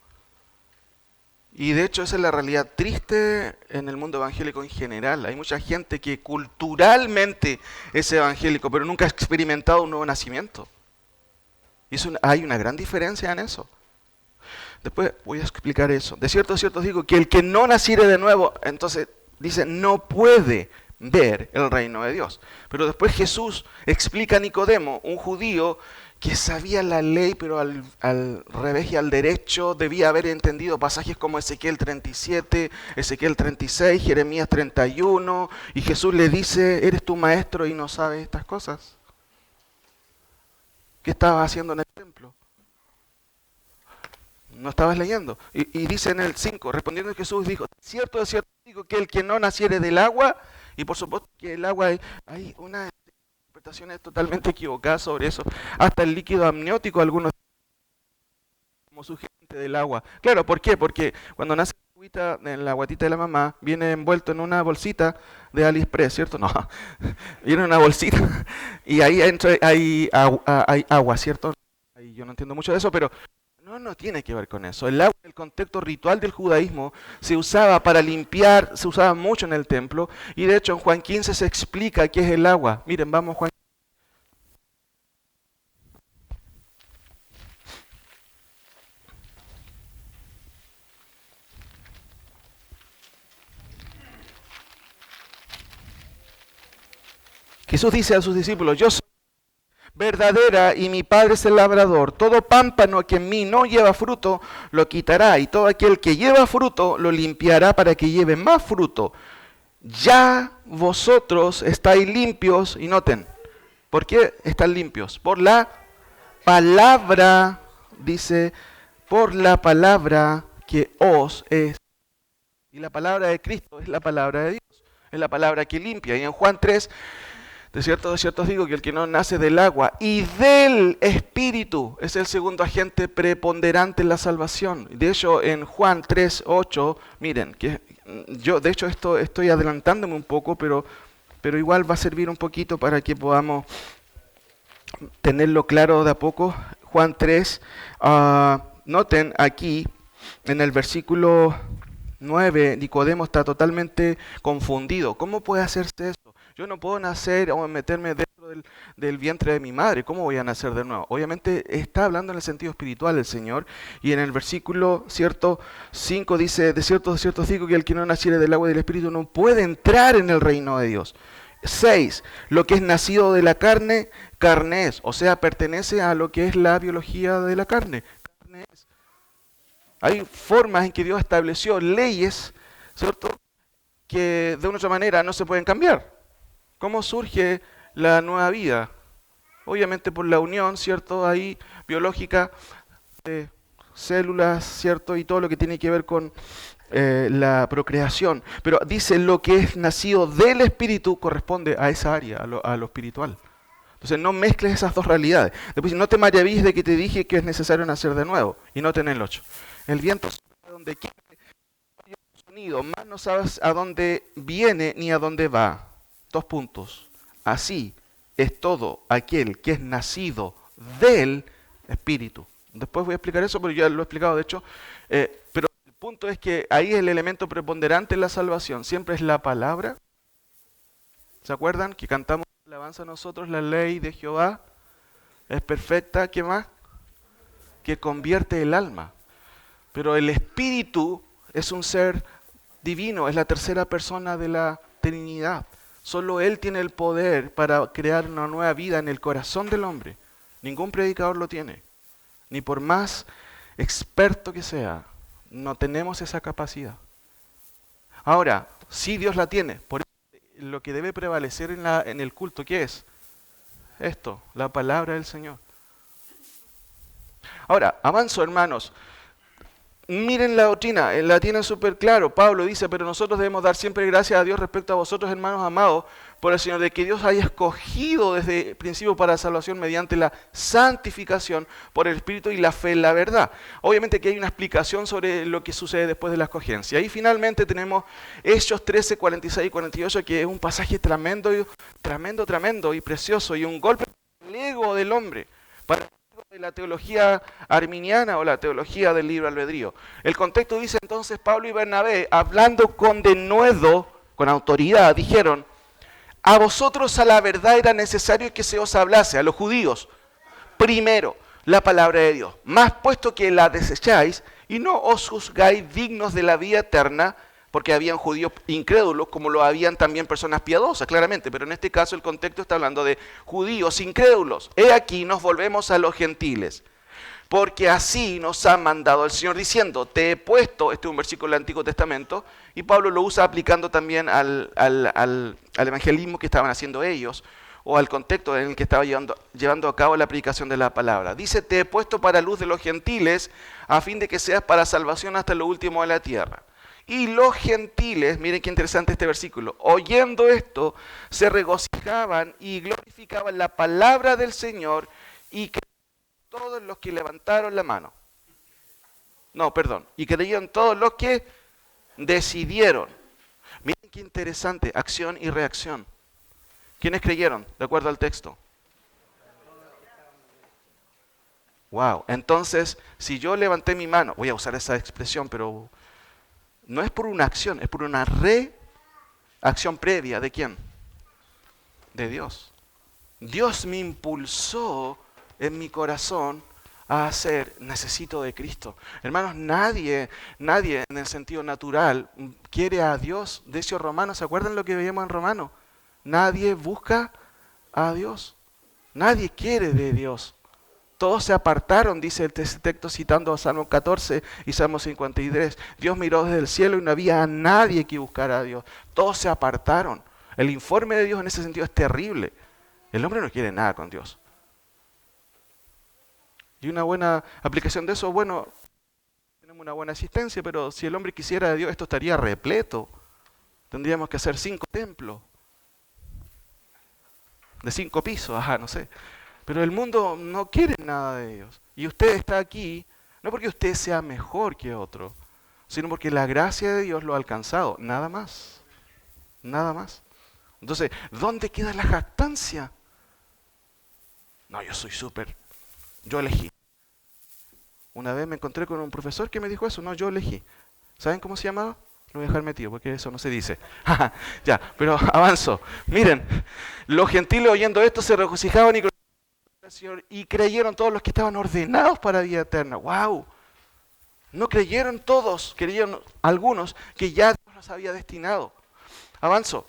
Y de hecho esa es la realidad triste en el mundo evangélico en general. Hay mucha gente que culturalmente es evangélico, pero nunca ha experimentado un nuevo nacimiento. Y hay una gran diferencia en eso. Después voy a explicar eso. De cierto os digo que el que no naciere de nuevo, entonces dice, no puede ver el reino de Dios. Pero después Jesús explica a Nicodemo, un judío que sabía la ley, pero al revés y al derecho, debía haber entendido pasajes como Ezequiel 37, Ezequiel 36, Jeremías 31, y Jesús le dice, ¿eres tu maestro y no sabes estas cosas? ¿Qué estabas haciendo en el templo? No estabas leyendo. Y dice en el 5, respondiendo Jesús dijo, de cierto digo que el que no naciere del agua, y por supuesto que el agua, hay unas interpretaciones totalmente equivocadas sobre eso, hasta el líquido amniótico, algunos como sugerente del agua. Claro, ¿por qué? Porque cuando nace en la guatita de la mamá, viene envuelto en una bolsita de AliExpress, ¿cierto? No, viene en una bolsita y ahí entra, hay agua, ¿cierto? Ahí yo no entiendo mucho de eso, pero no tiene que ver con eso. El agua, en el contexto ritual del judaísmo, se usaba para limpiar, se usaba mucho en el templo, y de hecho en Juan 15 se explica qué es el agua. Miren, vamos Juan. Jesús dice a sus discípulos, yo soy verdadera y mi Padre es el labrador. Todo pámpano que en mí no lleva fruto, lo quitará, y todo aquel que lleva fruto, lo limpiará para que lleve más fruto. Ya vosotros estáis limpios, y noten, ¿por qué están limpios? Por la palabra, dice, por la palabra que os es. Y la palabra de Cristo es la palabra de Dios, es la palabra que limpia. Y en Juan 3, de cierto os digo que el que no nace del agua y del Espíritu es el segundo agente preponderante en la salvación. De hecho, en Juan 3:8, miren, que yo de hecho esto estoy adelantándome un poco, pero igual va a servir un poquito para que podamos tenerlo claro de a poco. Juan 3, noten aquí en el versículo 9, Nicodemo está totalmente confundido. ¿Cómo puede hacerse eso? Yo no puedo nacer o meterme dentro del vientre de mi madre. ¿Cómo voy a nacer de nuevo? Obviamente está hablando en el sentido espiritual el Señor. Y en el versículo 5 dice, de cierto os digo que el que no naciere del agua y del Espíritu no puede entrar en el reino de Dios. 6, lo que es nacido de la carne, carne es. O sea, pertenece a lo que es la biología de la carne. Carne es. Hay formas en que Dios estableció leyes, ¿cierto?, que de una u otra manera no se pueden cambiar. ¿Cómo surge la nueva vida? Obviamente por la unión, ¿cierto?, ahí biológica de células, ¿cierto?, y todo lo que tiene que ver con la procreación. Pero dice lo que es nacido del Espíritu corresponde a esa área, a lo espiritual. Entonces no mezcles esas dos realidades. Después no te maravilles de que te dije que es necesario nacer de nuevo. Y no tenés el 8. El viento sopla donde quiere, oye su sonido, más no sabes a dónde viene ni a dónde va. 2 puntos. Así es todo aquel que es nacido del Espíritu. Después voy a explicar eso, pero ya lo he explicado de hecho. Pero el punto es que ahí el elemento preponderante en la salvación siempre es la palabra. ¿Se acuerdan que cantamos alabanza a nosotros? La ley de Jehová es perfecta. ¿Qué más? Que convierte el alma. Pero el Espíritu es un ser divino, es la tercera persona de la Trinidad. Solo Él tiene el poder para crear una nueva vida en el corazón del hombre. Ningún predicador lo tiene. Ni por más experto que sea, no tenemos esa capacidad. Ahora, sí Dios la tiene. Por eso lo que debe prevalecer en el culto, ¿qué es? Esto, la palabra del Señor. Ahora, avanzo, hermanos. Miren la doctrina, la tienen súper claro. Pablo dice, pero nosotros debemos dar siempre gracias a Dios respecto a vosotros, hermanos amados, por el Señor, de que Dios haya escogido desde el principio para la salvación mediante la santificación por el Espíritu y la fe en la verdad. Obviamente que hay una explicación sobre lo que sucede después de la escogencia. Y finalmente tenemos Hechos 13, 46 y 48, que es un pasaje tremendo y precioso, y un golpe al ego del hombre, para de la teología arminiana o la teología del libre albedrío. El contexto dice entonces Pablo y Bernabé, hablando con denuedo, con autoridad, dijeron, a vosotros a la verdad era necesario que se os hablase, a los judíos, primero la palabra de Dios, más puesto que la desecháis y no os juzgáis dignos de la vida eterna, porque habían judíos incrédulos, como lo habían también personas piadosas, claramente, pero en este caso el contexto está hablando de judíos incrédulos. He aquí nos volvemos a los gentiles, porque así nos ha mandado el Señor diciendo, te he puesto, este es un versículo del Antiguo Testamento, y Pablo lo usa aplicando también al evangelismo que estaban haciendo ellos, o al contexto en el que estaba llevando a cabo la predicación de la palabra. Dice, te he puesto para luz de los gentiles, a fin de que seas para salvación hasta lo último de la tierra. Y los gentiles, miren qué interesante este versículo, oyendo esto, se regocijaban y glorificaban la palabra del Señor, y que todos los que levantaron la mano. No, perdón, y creyeron todos los que decidieron. Miren qué interesante, acción y reacción. ¿Quiénes creyeron, de acuerdo al texto? Wow, entonces, si yo levanté mi mano, voy a usar esa expresión, pero no es por una acción, es por una reacción previa. ¿De quién? De Dios. Dios me impulsó en mi corazón a hacer, necesito de Cristo. Hermanos, nadie en el sentido natural quiere a Dios. De hecho, Romanos, ¿se acuerdan lo que veíamos en Romanos? Nadie busca a Dios. Nadie quiere de Dios. Todos se apartaron, dice el texto citando a Salmo 14 y Salmo 53. Dios miró desde el cielo y no había a nadie que buscara a Dios. Todos se apartaron. El informe de Dios en ese sentido es terrible. El hombre no quiere nada con Dios. Y una buena aplicación de eso, bueno, tenemos una buena asistencia, pero si el hombre quisiera de Dios, esto estaría repleto. Tendríamos que hacer 5 templos. De 5 pisos, no sé. Pero el mundo no quiere nada de Dios. Y usted está aquí, no porque usted sea mejor que otro, sino porque la gracia de Dios lo ha alcanzado. Nada más. Nada más. Entonces, ¿dónde queda la jactancia? No, yo soy súper. Yo elegí. Una vez me encontré con un profesor que me dijo eso. No, yo elegí. ¿Saben cómo se llamaba? Lo voy a dejar metido porque eso no se dice. Ya, pero avanzo. Miren, los gentiles oyendo esto se regocijaban y glorificaban al Señor, y creyeron todos los que estaban ordenados para vida eterna. ¡Wow! No creyeron todos, creyeron algunos que ya Dios los había destinado. Avanzo.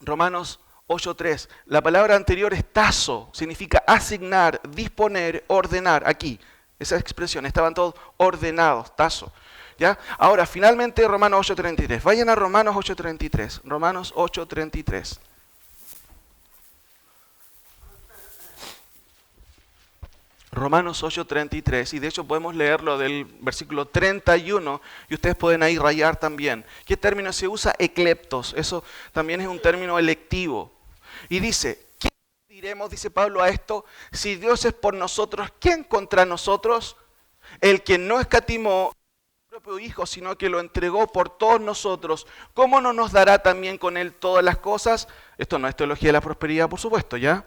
Romanos 8:3. La palabra anterior es tazo, significa asignar, disponer, ordenar. Aquí, esa expresión, estaban todos ordenados, tazo. ¿Ya? Ahora, finalmente, Romanos 8:33. Vayan a Romanos 8:33. Romanos 8:33. Romanos 8:33, y de hecho podemos leerlo del versículo 31, y ustedes pueden ahí rayar también. ¿Qué término se usa? Ecleptos. Eso también es un término electivo. Y dice, ¿qué diremos, dice Pablo a esto? Si Dios es por nosotros, ¿quién contra nosotros? El que no escatimó propio Hijo, sino que lo entregó por todos nosotros, ¿cómo no nos dará también con Él todas las cosas? Esto no es teología de la prosperidad, por supuesto, ¿ya?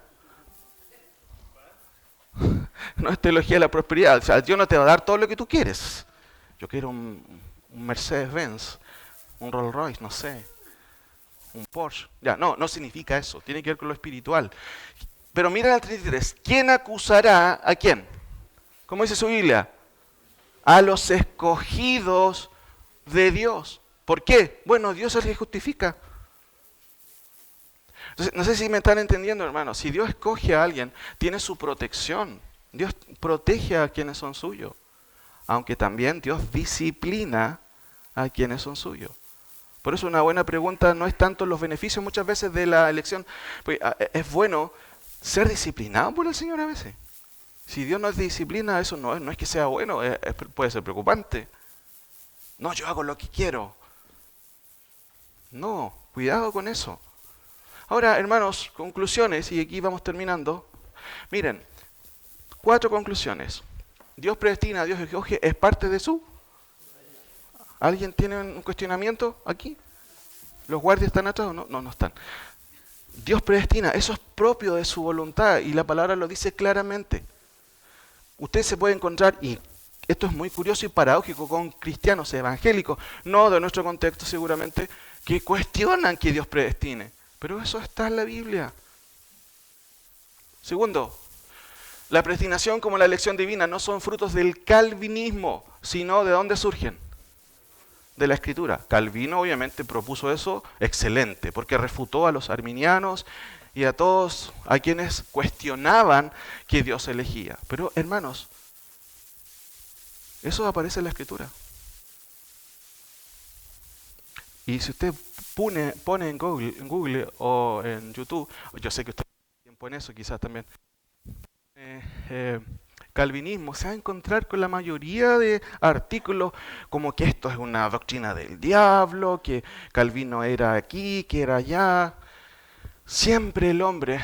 No es teología de la prosperidad. O sea, Dios no te va a dar todo lo que tú quieres. Yo quiero un Mercedes-Benz, un Rolls Royce, no sé, un Porsche. Ya, no significa eso. Tiene que ver con lo espiritual. Pero miren al 33. ¿Quién acusará a quién? ¿Cómo dice su Biblia? A los escogidos de Dios. ¿Por qué? Bueno, Dios es el que justifica. Entonces, no sé si me están entendiendo, hermanos. Si Dios escoge a alguien, tiene su protección. Dios protege a quienes son suyos. Aunque también Dios disciplina a quienes son suyos. Por eso una buena pregunta no es tanto los beneficios muchas veces de la elección. Pues, es bueno ser disciplinado por el Señor a veces. Si Dios nos disciplina, eso no es que sea bueno, puede ser preocupante. No, yo hago lo que quiero. No, cuidado con eso. Ahora, hermanos, conclusiones, y aquí vamos terminando. Miren, 4 conclusiones. Dios predestina, Dios escoge, es parte de su. ¿Alguien tiene un cuestionamiento aquí? ¿Los guardias están atrás o no? No están. Dios predestina, eso es propio de su voluntad, y la palabra lo dice claramente. Usted se puede encontrar, y esto es muy curioso y paradójico, con cristianos evangélicos, no de nuestro contexto seguramente, que cuestionan que Dios predestine. Pero eso está en la Biblia. Segundo, La predestinación como la elección divina no son frutos del calvinismo, sino ¿de dónde surgen? De la Escritura. Calvino obviamente propuso eso, excelente, porque refutó a los arminianos y a todos a quienes cuestionaban que Dios elegía. Pero hermanos, eso aparece en la Escritura. Y si usted pone en Google o en YouTube, yo sé que usted tiene tiempo en eso quizás también, calvinismo, se va a encontrar con la mayoría de artículos como que esto es una doctrina del diablo, que Calvino era aquí, que era allá. Siempre el hombre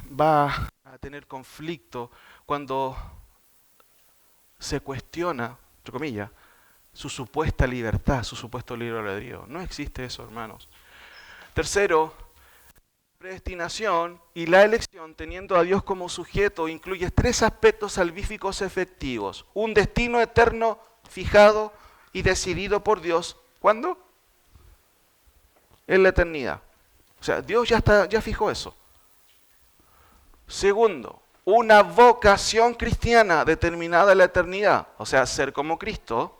va a tener conflicto cuando se cuestiona, entre comillas, su supuesta libertad, su supuesto libre albedrío. No existe eso, hermanos. Tercero, predestinación y la elección, teniendo a Dios como sujeto, incluye tres aspectos salvíficos efectivos. Un destino eterno fijado y decidido por Dios. ¿Cuándo? En la eternidad. O sea, Dios ya fijó eso. Segundo, una vocación cristiana determinada en la eternidad, o sea, ser como Cristo.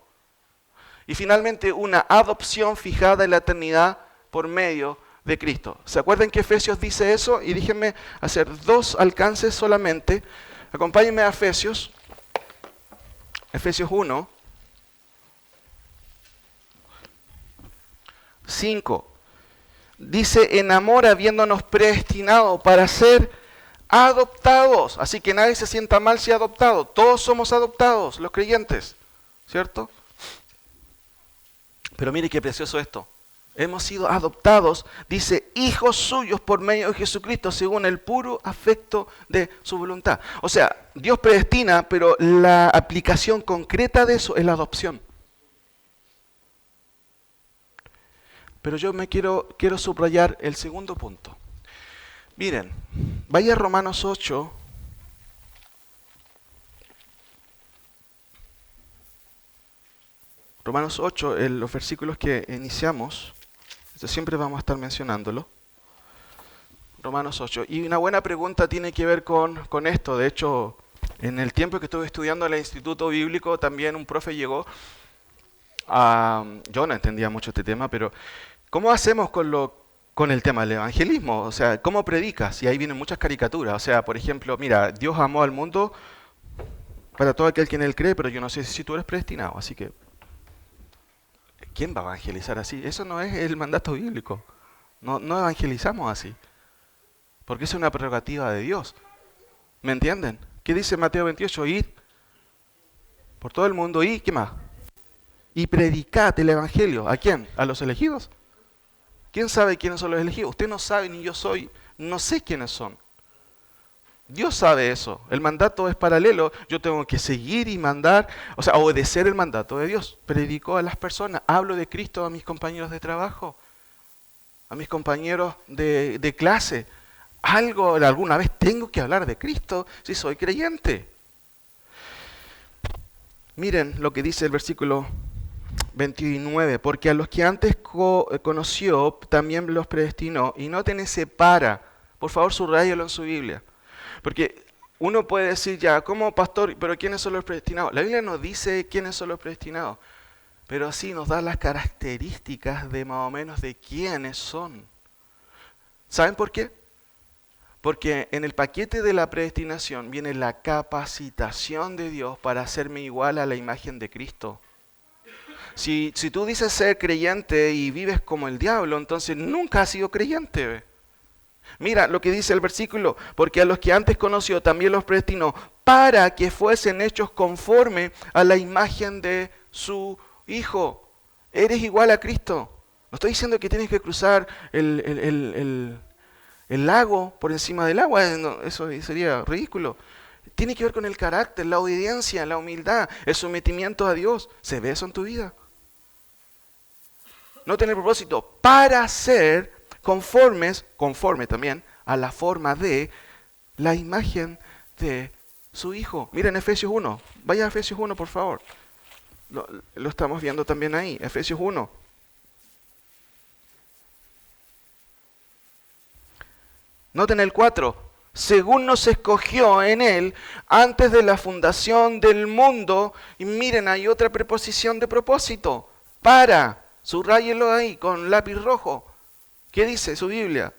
Y finalmente, una adopción fijada en la eternidad por medio de Cristo. ¿Se acuerdan que Efesios dice eso? Y déjenme hacer 2 alcances solamente. Acompáñenme a Efesios 1, 5. Dice, en amor habiéndonos predestinado para ser adoptados. Así que nadie se sienta mal si adoptado. Todos somos adoptados, los creyentes, ¿cierto? Pero mire qué precioso esto. Hemos sido adoptados, dice, hijos suyos por medio de Jesucristo, según el puro afecto de su voluntad. O sea, Dios predestina, pero la aplicación concreta de eso es la adopción. Pero yo quiero subrayar el segundo punto. Miren, vaya a Romanos 8. Romanos 8, los versículos que iniciamos, esto siempre vamos a estar mencionándolo. Romanos 8. Y una buena pregunta tiene que ver con esto. De hecho, en el tiempo que estuve estudiando en el Instituto Bíblico, también un profe llegó. Yo no entendía mucho este tema, pero ¿cómo hacemos con el tema del evangelismo? O sea, ¿cómo predicas? Y ahí vienen muchas caricaturas. O sea, por ejemplo, mira, Dios amó al mundo para todo aquel que en él cree, pero yo no sé si tú eres predestinado. Así que, ¿quién va a evangelizar así? Eso no es el mandato bíblico. No evangelizamos así. Porque es una prerrogativa de Dios. ¿Me entienden? ¿Qué dice Mateo 28? Id por todo el mundo y, ¿qué más? Y predicad el evangelio. ¿A quién? ¿A los elegidos? ¿Quién sabe quiénes son los elegidos? Usted no sabe, ni yo no sé quiénes son. Dios sabe eso. El mandato es paralelo. Yo tengo que seguir y mandar, o sea, obedecer el mandato de Dios. Predico a las personas, hablo de Cristo a mis compañeros de trabajo, a mis compañeros de clase. Alguna vez tengo que hablar de Cristo si soy creyente. Miren lo que dice el versículo 29, porque a los que antes conoció, también los predestinó. Y noten ese para. Por favor, subrayalo en su Biblia. Porque uno puede decir ya, como pastor, pero ¿quiénes son los predestinados? La Biblia no dice quiénes son los predestinados, pero sí nos da las características de más o menos de quiénes son. ¿Saben por qué? Porque en el paquete de la predestinación viene la capacitación de Dios para hacerme igual a la imagen de Cristo. Si tú dices ser creyente y vives como el diablo, entonces nunca has sido creyente. Mira lo que dice el versículo, porque a los que antes conoció también los predestinó para que fuesen hechos conforme a la imagen de su Hijo. Eres igual a Cristo. No estoy diciendo que tienes que cruzar el lago por encima del agua, no, eso sería ridículo. Tiene que ver con el carácter, la obediencia, la humildad, el sometimiento a Dios. ¿Se ve eso en tu vida? No tener propósito para ser conforme también a la forma de la imagen de su Hijo. Miren Efesios 1, vaya a Efesios 1 por favor. Lo estamos viendo también ahí, Efesios 1. Noten el 4. según nos escogió en Él antes de la fundación del mundo. Y miren, hay otra preposición de propósito. Para, subráyelo ahí con lápiz rojo. ¿Qué dice su Biblia?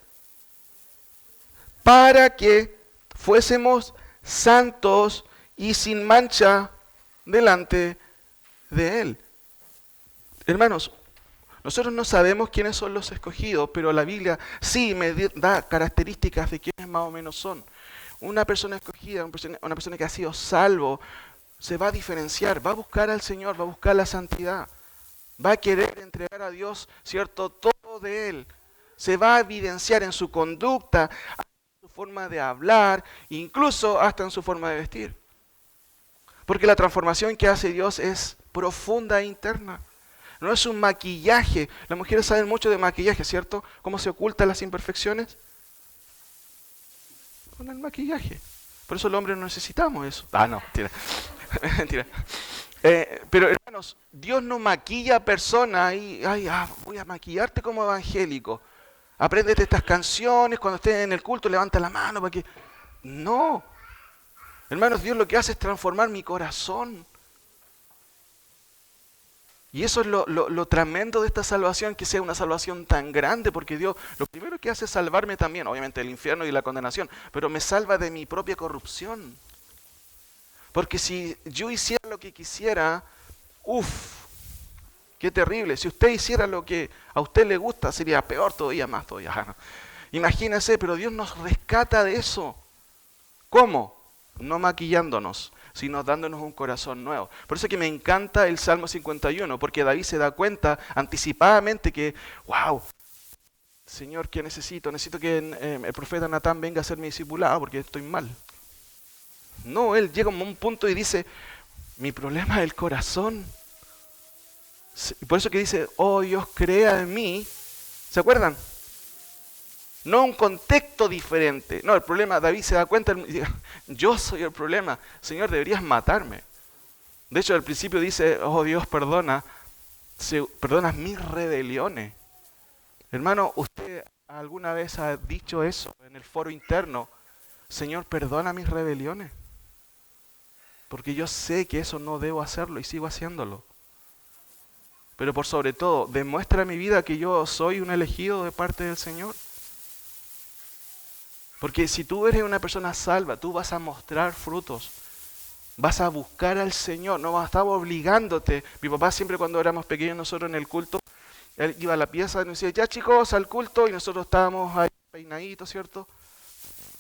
Para que fuésemos santos y sin mancha delante de Él. Hermanos, nosotros no sabemos quiénes son los escogidos, pero la Biblia sí me da características de quiénes más o menos son. Una persona escogida, una persona que ha sido salvo, se va a diferenciar, va a buscar al Señor, va a buscar la santidad, va a querer entregar a Dios, ¿cierto?, todo de Él. Se va a evidenciar en su conducta, en su forma de hablar, incluso hasta en su forma de vestir. Porque la transformación que hace Dios es profunda e interna. No es un maquillaje. Las mujeres saben mucho de maquillaje, ¿cierto? ¿Cómo se ocultan las imperfecciones? Con el maquillaje. Por eso los hombres no necesitamos eso. No, mentira. Mentira. Pero hermanos, Dios no maquilla a personas y voy a maquillarte como evangélico. Apréndete estas canciones, cuando estés en el culto levanta la mano para que... No. Hermanos, Dios lo que hace es transformar mi corazón. Y eso es lo tremendo de esta salvación, que sea una salvación tan grande, porque Dios lo primero que hace es salvarme también, obviamente del infierno y la condenación, pero me salva de mi propia corrupción. Porque si yo hiciera lo que quisiera, qué terrible. Si usted hiciera lo que a usted le gusta, sería peor todavía, más todavía. Imagínese, pero Dios nos rescata de eso. ¿Cómo? No maquillándonos, sino dándonos un corazón nuevo. Por eso es que me encanta el Salmo 51, porque David se da cuenta anticipadamente que, Señor, ¿qué necesito? Necesito que el profeta Natán venga a ser mi discipulado porque estoy mal. No, él llega a un punto y dice, mi problema es el corazón. Por eso que dice, oh Dios, crea en mí. ¿Se acuerdan? No un contexto diferente. No, el problema, David se da cuenta, yo soy el problema. Señor, deberías matarme. De hecho, al principio dice, oh Dios, perdonas mis rebeliones. Hermano, ¿usted alguna vez ha dicho eso en el foro interno? Señor, perdona mis rebeliones. Porque yo sé que eso no debo hacerlo y sigo haciéndolo. Pero por sobre todo, demuestra en mi vida que yo soy un elegido de parte del Señor. Porque si tú eres una persona salva, tú vas a mostrar frutos. Vas a buscar al Señor, no vas a estar obligándote. Mi papá siempre cuando éramos pequeños nosotros en el culto, él iba a la pieza y nos decía, ya chicos, al culto, y nosotros estábamos ahí peinaditos, ¿cierto?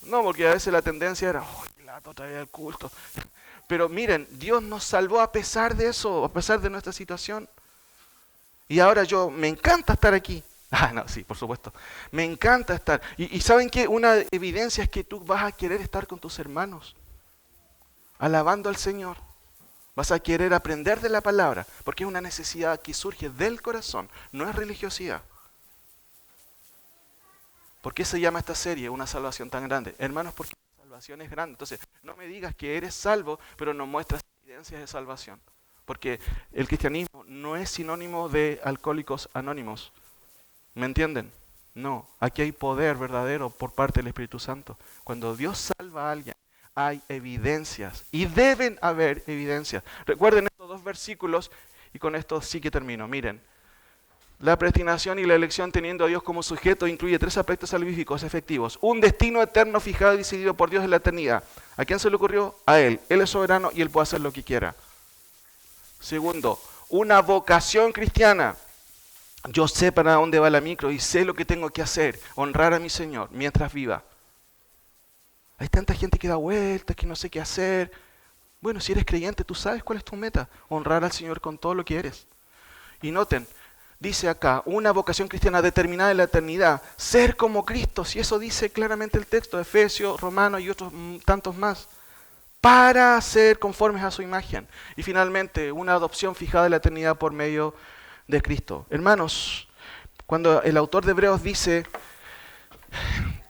No, porque a veces la tendencia era, qué lata otra vez al culto. Pero miren, Dios nos salvó a pesar de eso, a pesar de nuestra situación. Y ahora me encanta estar aquí. No, sí, por supuesto. Me encanta estar. Y ¿saben qué? Una evidencia es que tú vas a querer estar con tus hermanos, alabando al Señor. Vas a querer aprender de la palabra, porque es una necesidad que surge del corazón, no es religiosidad. ¿Por qué se llama esta serie Una salvación tan grande? Hermanos, porque la salvación es grande. Entonces, no me digas que eres salvo, pero no muestras evidencias de salvación. Porque el cristianismo no es sinónimo de alcohólicos anónimos. ¿Me entienden? No, aquí hay poder verdadero por parte del Espíritu Santo. Cuando Dios salva a alguien, hay evidencias y deben haber evidencias. Recuerden estos dos versículos y con esto sí que termino. Miren, la predestinación y la elección teniendo a Dios como sujeto incluye tres aspectos salvíficos efectivos. Un destino eterno fijado y decidido por Dios en la eternidad. ¿A quién se le ocurrió? A Él. Él es soberano y Él puede hacer lo que quiera. Segundo, una vocación cristiana. Yo sé para dónde va la micro y sé lo que tengo que hacer, honrar a mi Señor mientras viva. Hay tanta gente que da vueltas, que no sé qué hacer. Bueno, si eres creyente, tú sabes cuál es tu meta, honrar al Señor con todo lo que eres. Y noten, dice acá, una vocación cristiana determinada en la eternidad, ser como Cristo, si eso dice claramente el texto, Efesios, Romanos y otros tantos más, para ser conformes a su imagen. Y finalmente, una adopción fijada en la eternidad por medio de Cristo. Hermanos, cuando el autor de Hebreos dice,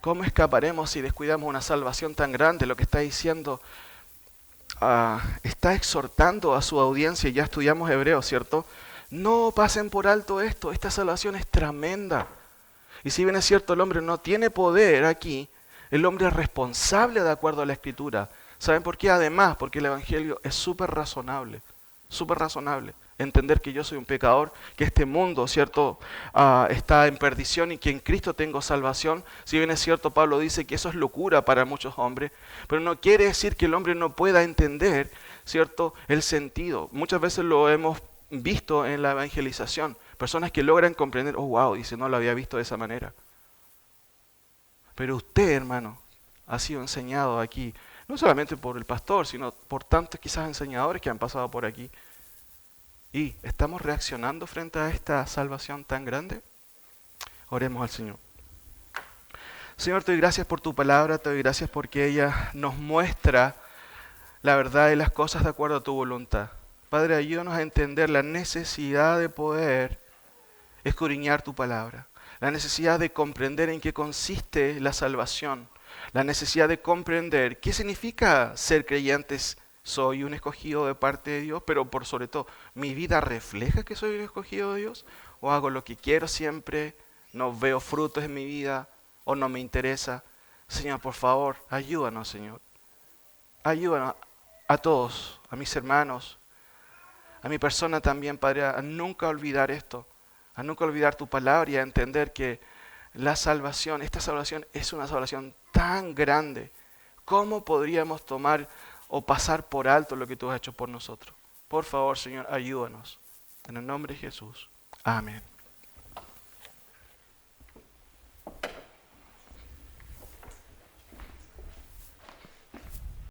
¿cómo escaparemos si descuidamos una salvación tan grande? Lo que está diciendo, está exhortando a su audiencia, y ya estudiamos Hebreos, ¿cierto? No pasen por alto esto, esta salvación es tremenda. Y si bien es cierto, el hombre no tiene poder aquí, El hombre es responsable de acuerdo a la Escritura. ¿Saben por qué? Además, porque el Evangelio es súper razonable. Súper razonable. Entender que yo soy un pecador, que este mundo, ¿cierto?, está en perdición y que en Cristo tengo salvación. Si bien es cierto, Pablo dice que eso es locura para muchos hombres, pero no quiere decir que el hombre no pueda entender, ¿cierto?, el sentido. Muchas veces lo hemos visto en la evangelización. Personas que logran comprender, oh wow, dice, no lo había visto de esa manera. Pero usted, hermano, ha sido enseñado aquí, no solamente por el pastor, sino por tantos quizás enseñadores que han pasado por aquí. ¿Y estamos reaccionando frente a esta salvación tan grande? Oremos al Señor. Señor, te doy gracias por tu palabra, te doy gracias porque ella nos muestra la verdad de las cosas de acuerdo a tu voluntad. Padre, ayúdanos a entender la necesidad de poder escudriñar tu palabra, la necesidad de comprender en qué consiste la salvación, la necesidad de comprender qué significa ser creyentes. Soy un escogido de parte de Dios, pero por sobre todo, ¿mi vida refleja que soy un escogido de Dios? ¿O hago lo que quiero siempre? ¿No veo frutos en mi vida? ¿O no me interesa? Señor, por favor, ayúdanos, Señor. Ayúdanos a todos, a mis hermanos, a mi persona también, Padre, a nunca olvidar esto, a nunca olvidar tu palabra y a entender que la salvación, esta salvación es una salvación tan grande. ¿Cómo podríamos tomar o pasar por alto lo que tú has hecho por nosotros? Por favor, Señor, ayúdanos. En el nombre de Jesús. Amén.